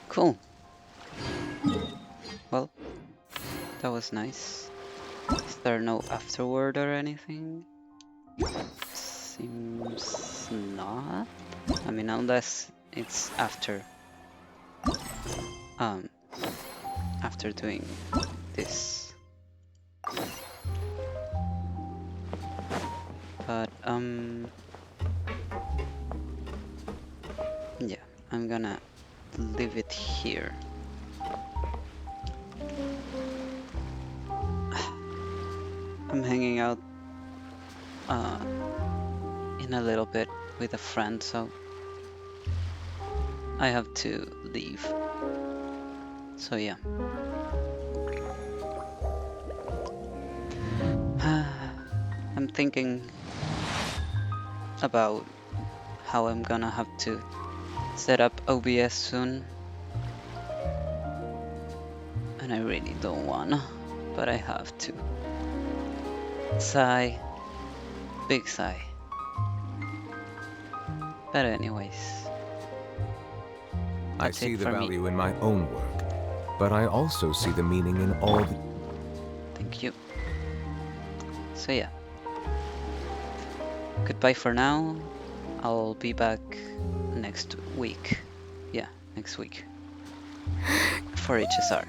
Cool. Well, that was nice. Is there no afterword or anything? Seems not. I mean, unless it's after doing this. But yeah, I'm gonna leave it here. I'm hanging out in a little bit with a friend, so I have to leave. So yeah. I'm thinking about how I'm gonna have to set up OBS soon. And I really don't wanna, but I have to. Sigh. Big sigh. But anyways. I see the value in my own work, but I also see the meaning in all the... Thank you. So yeah. Goodbye for now. I'll be back next week. Yeah, next week. For HSR.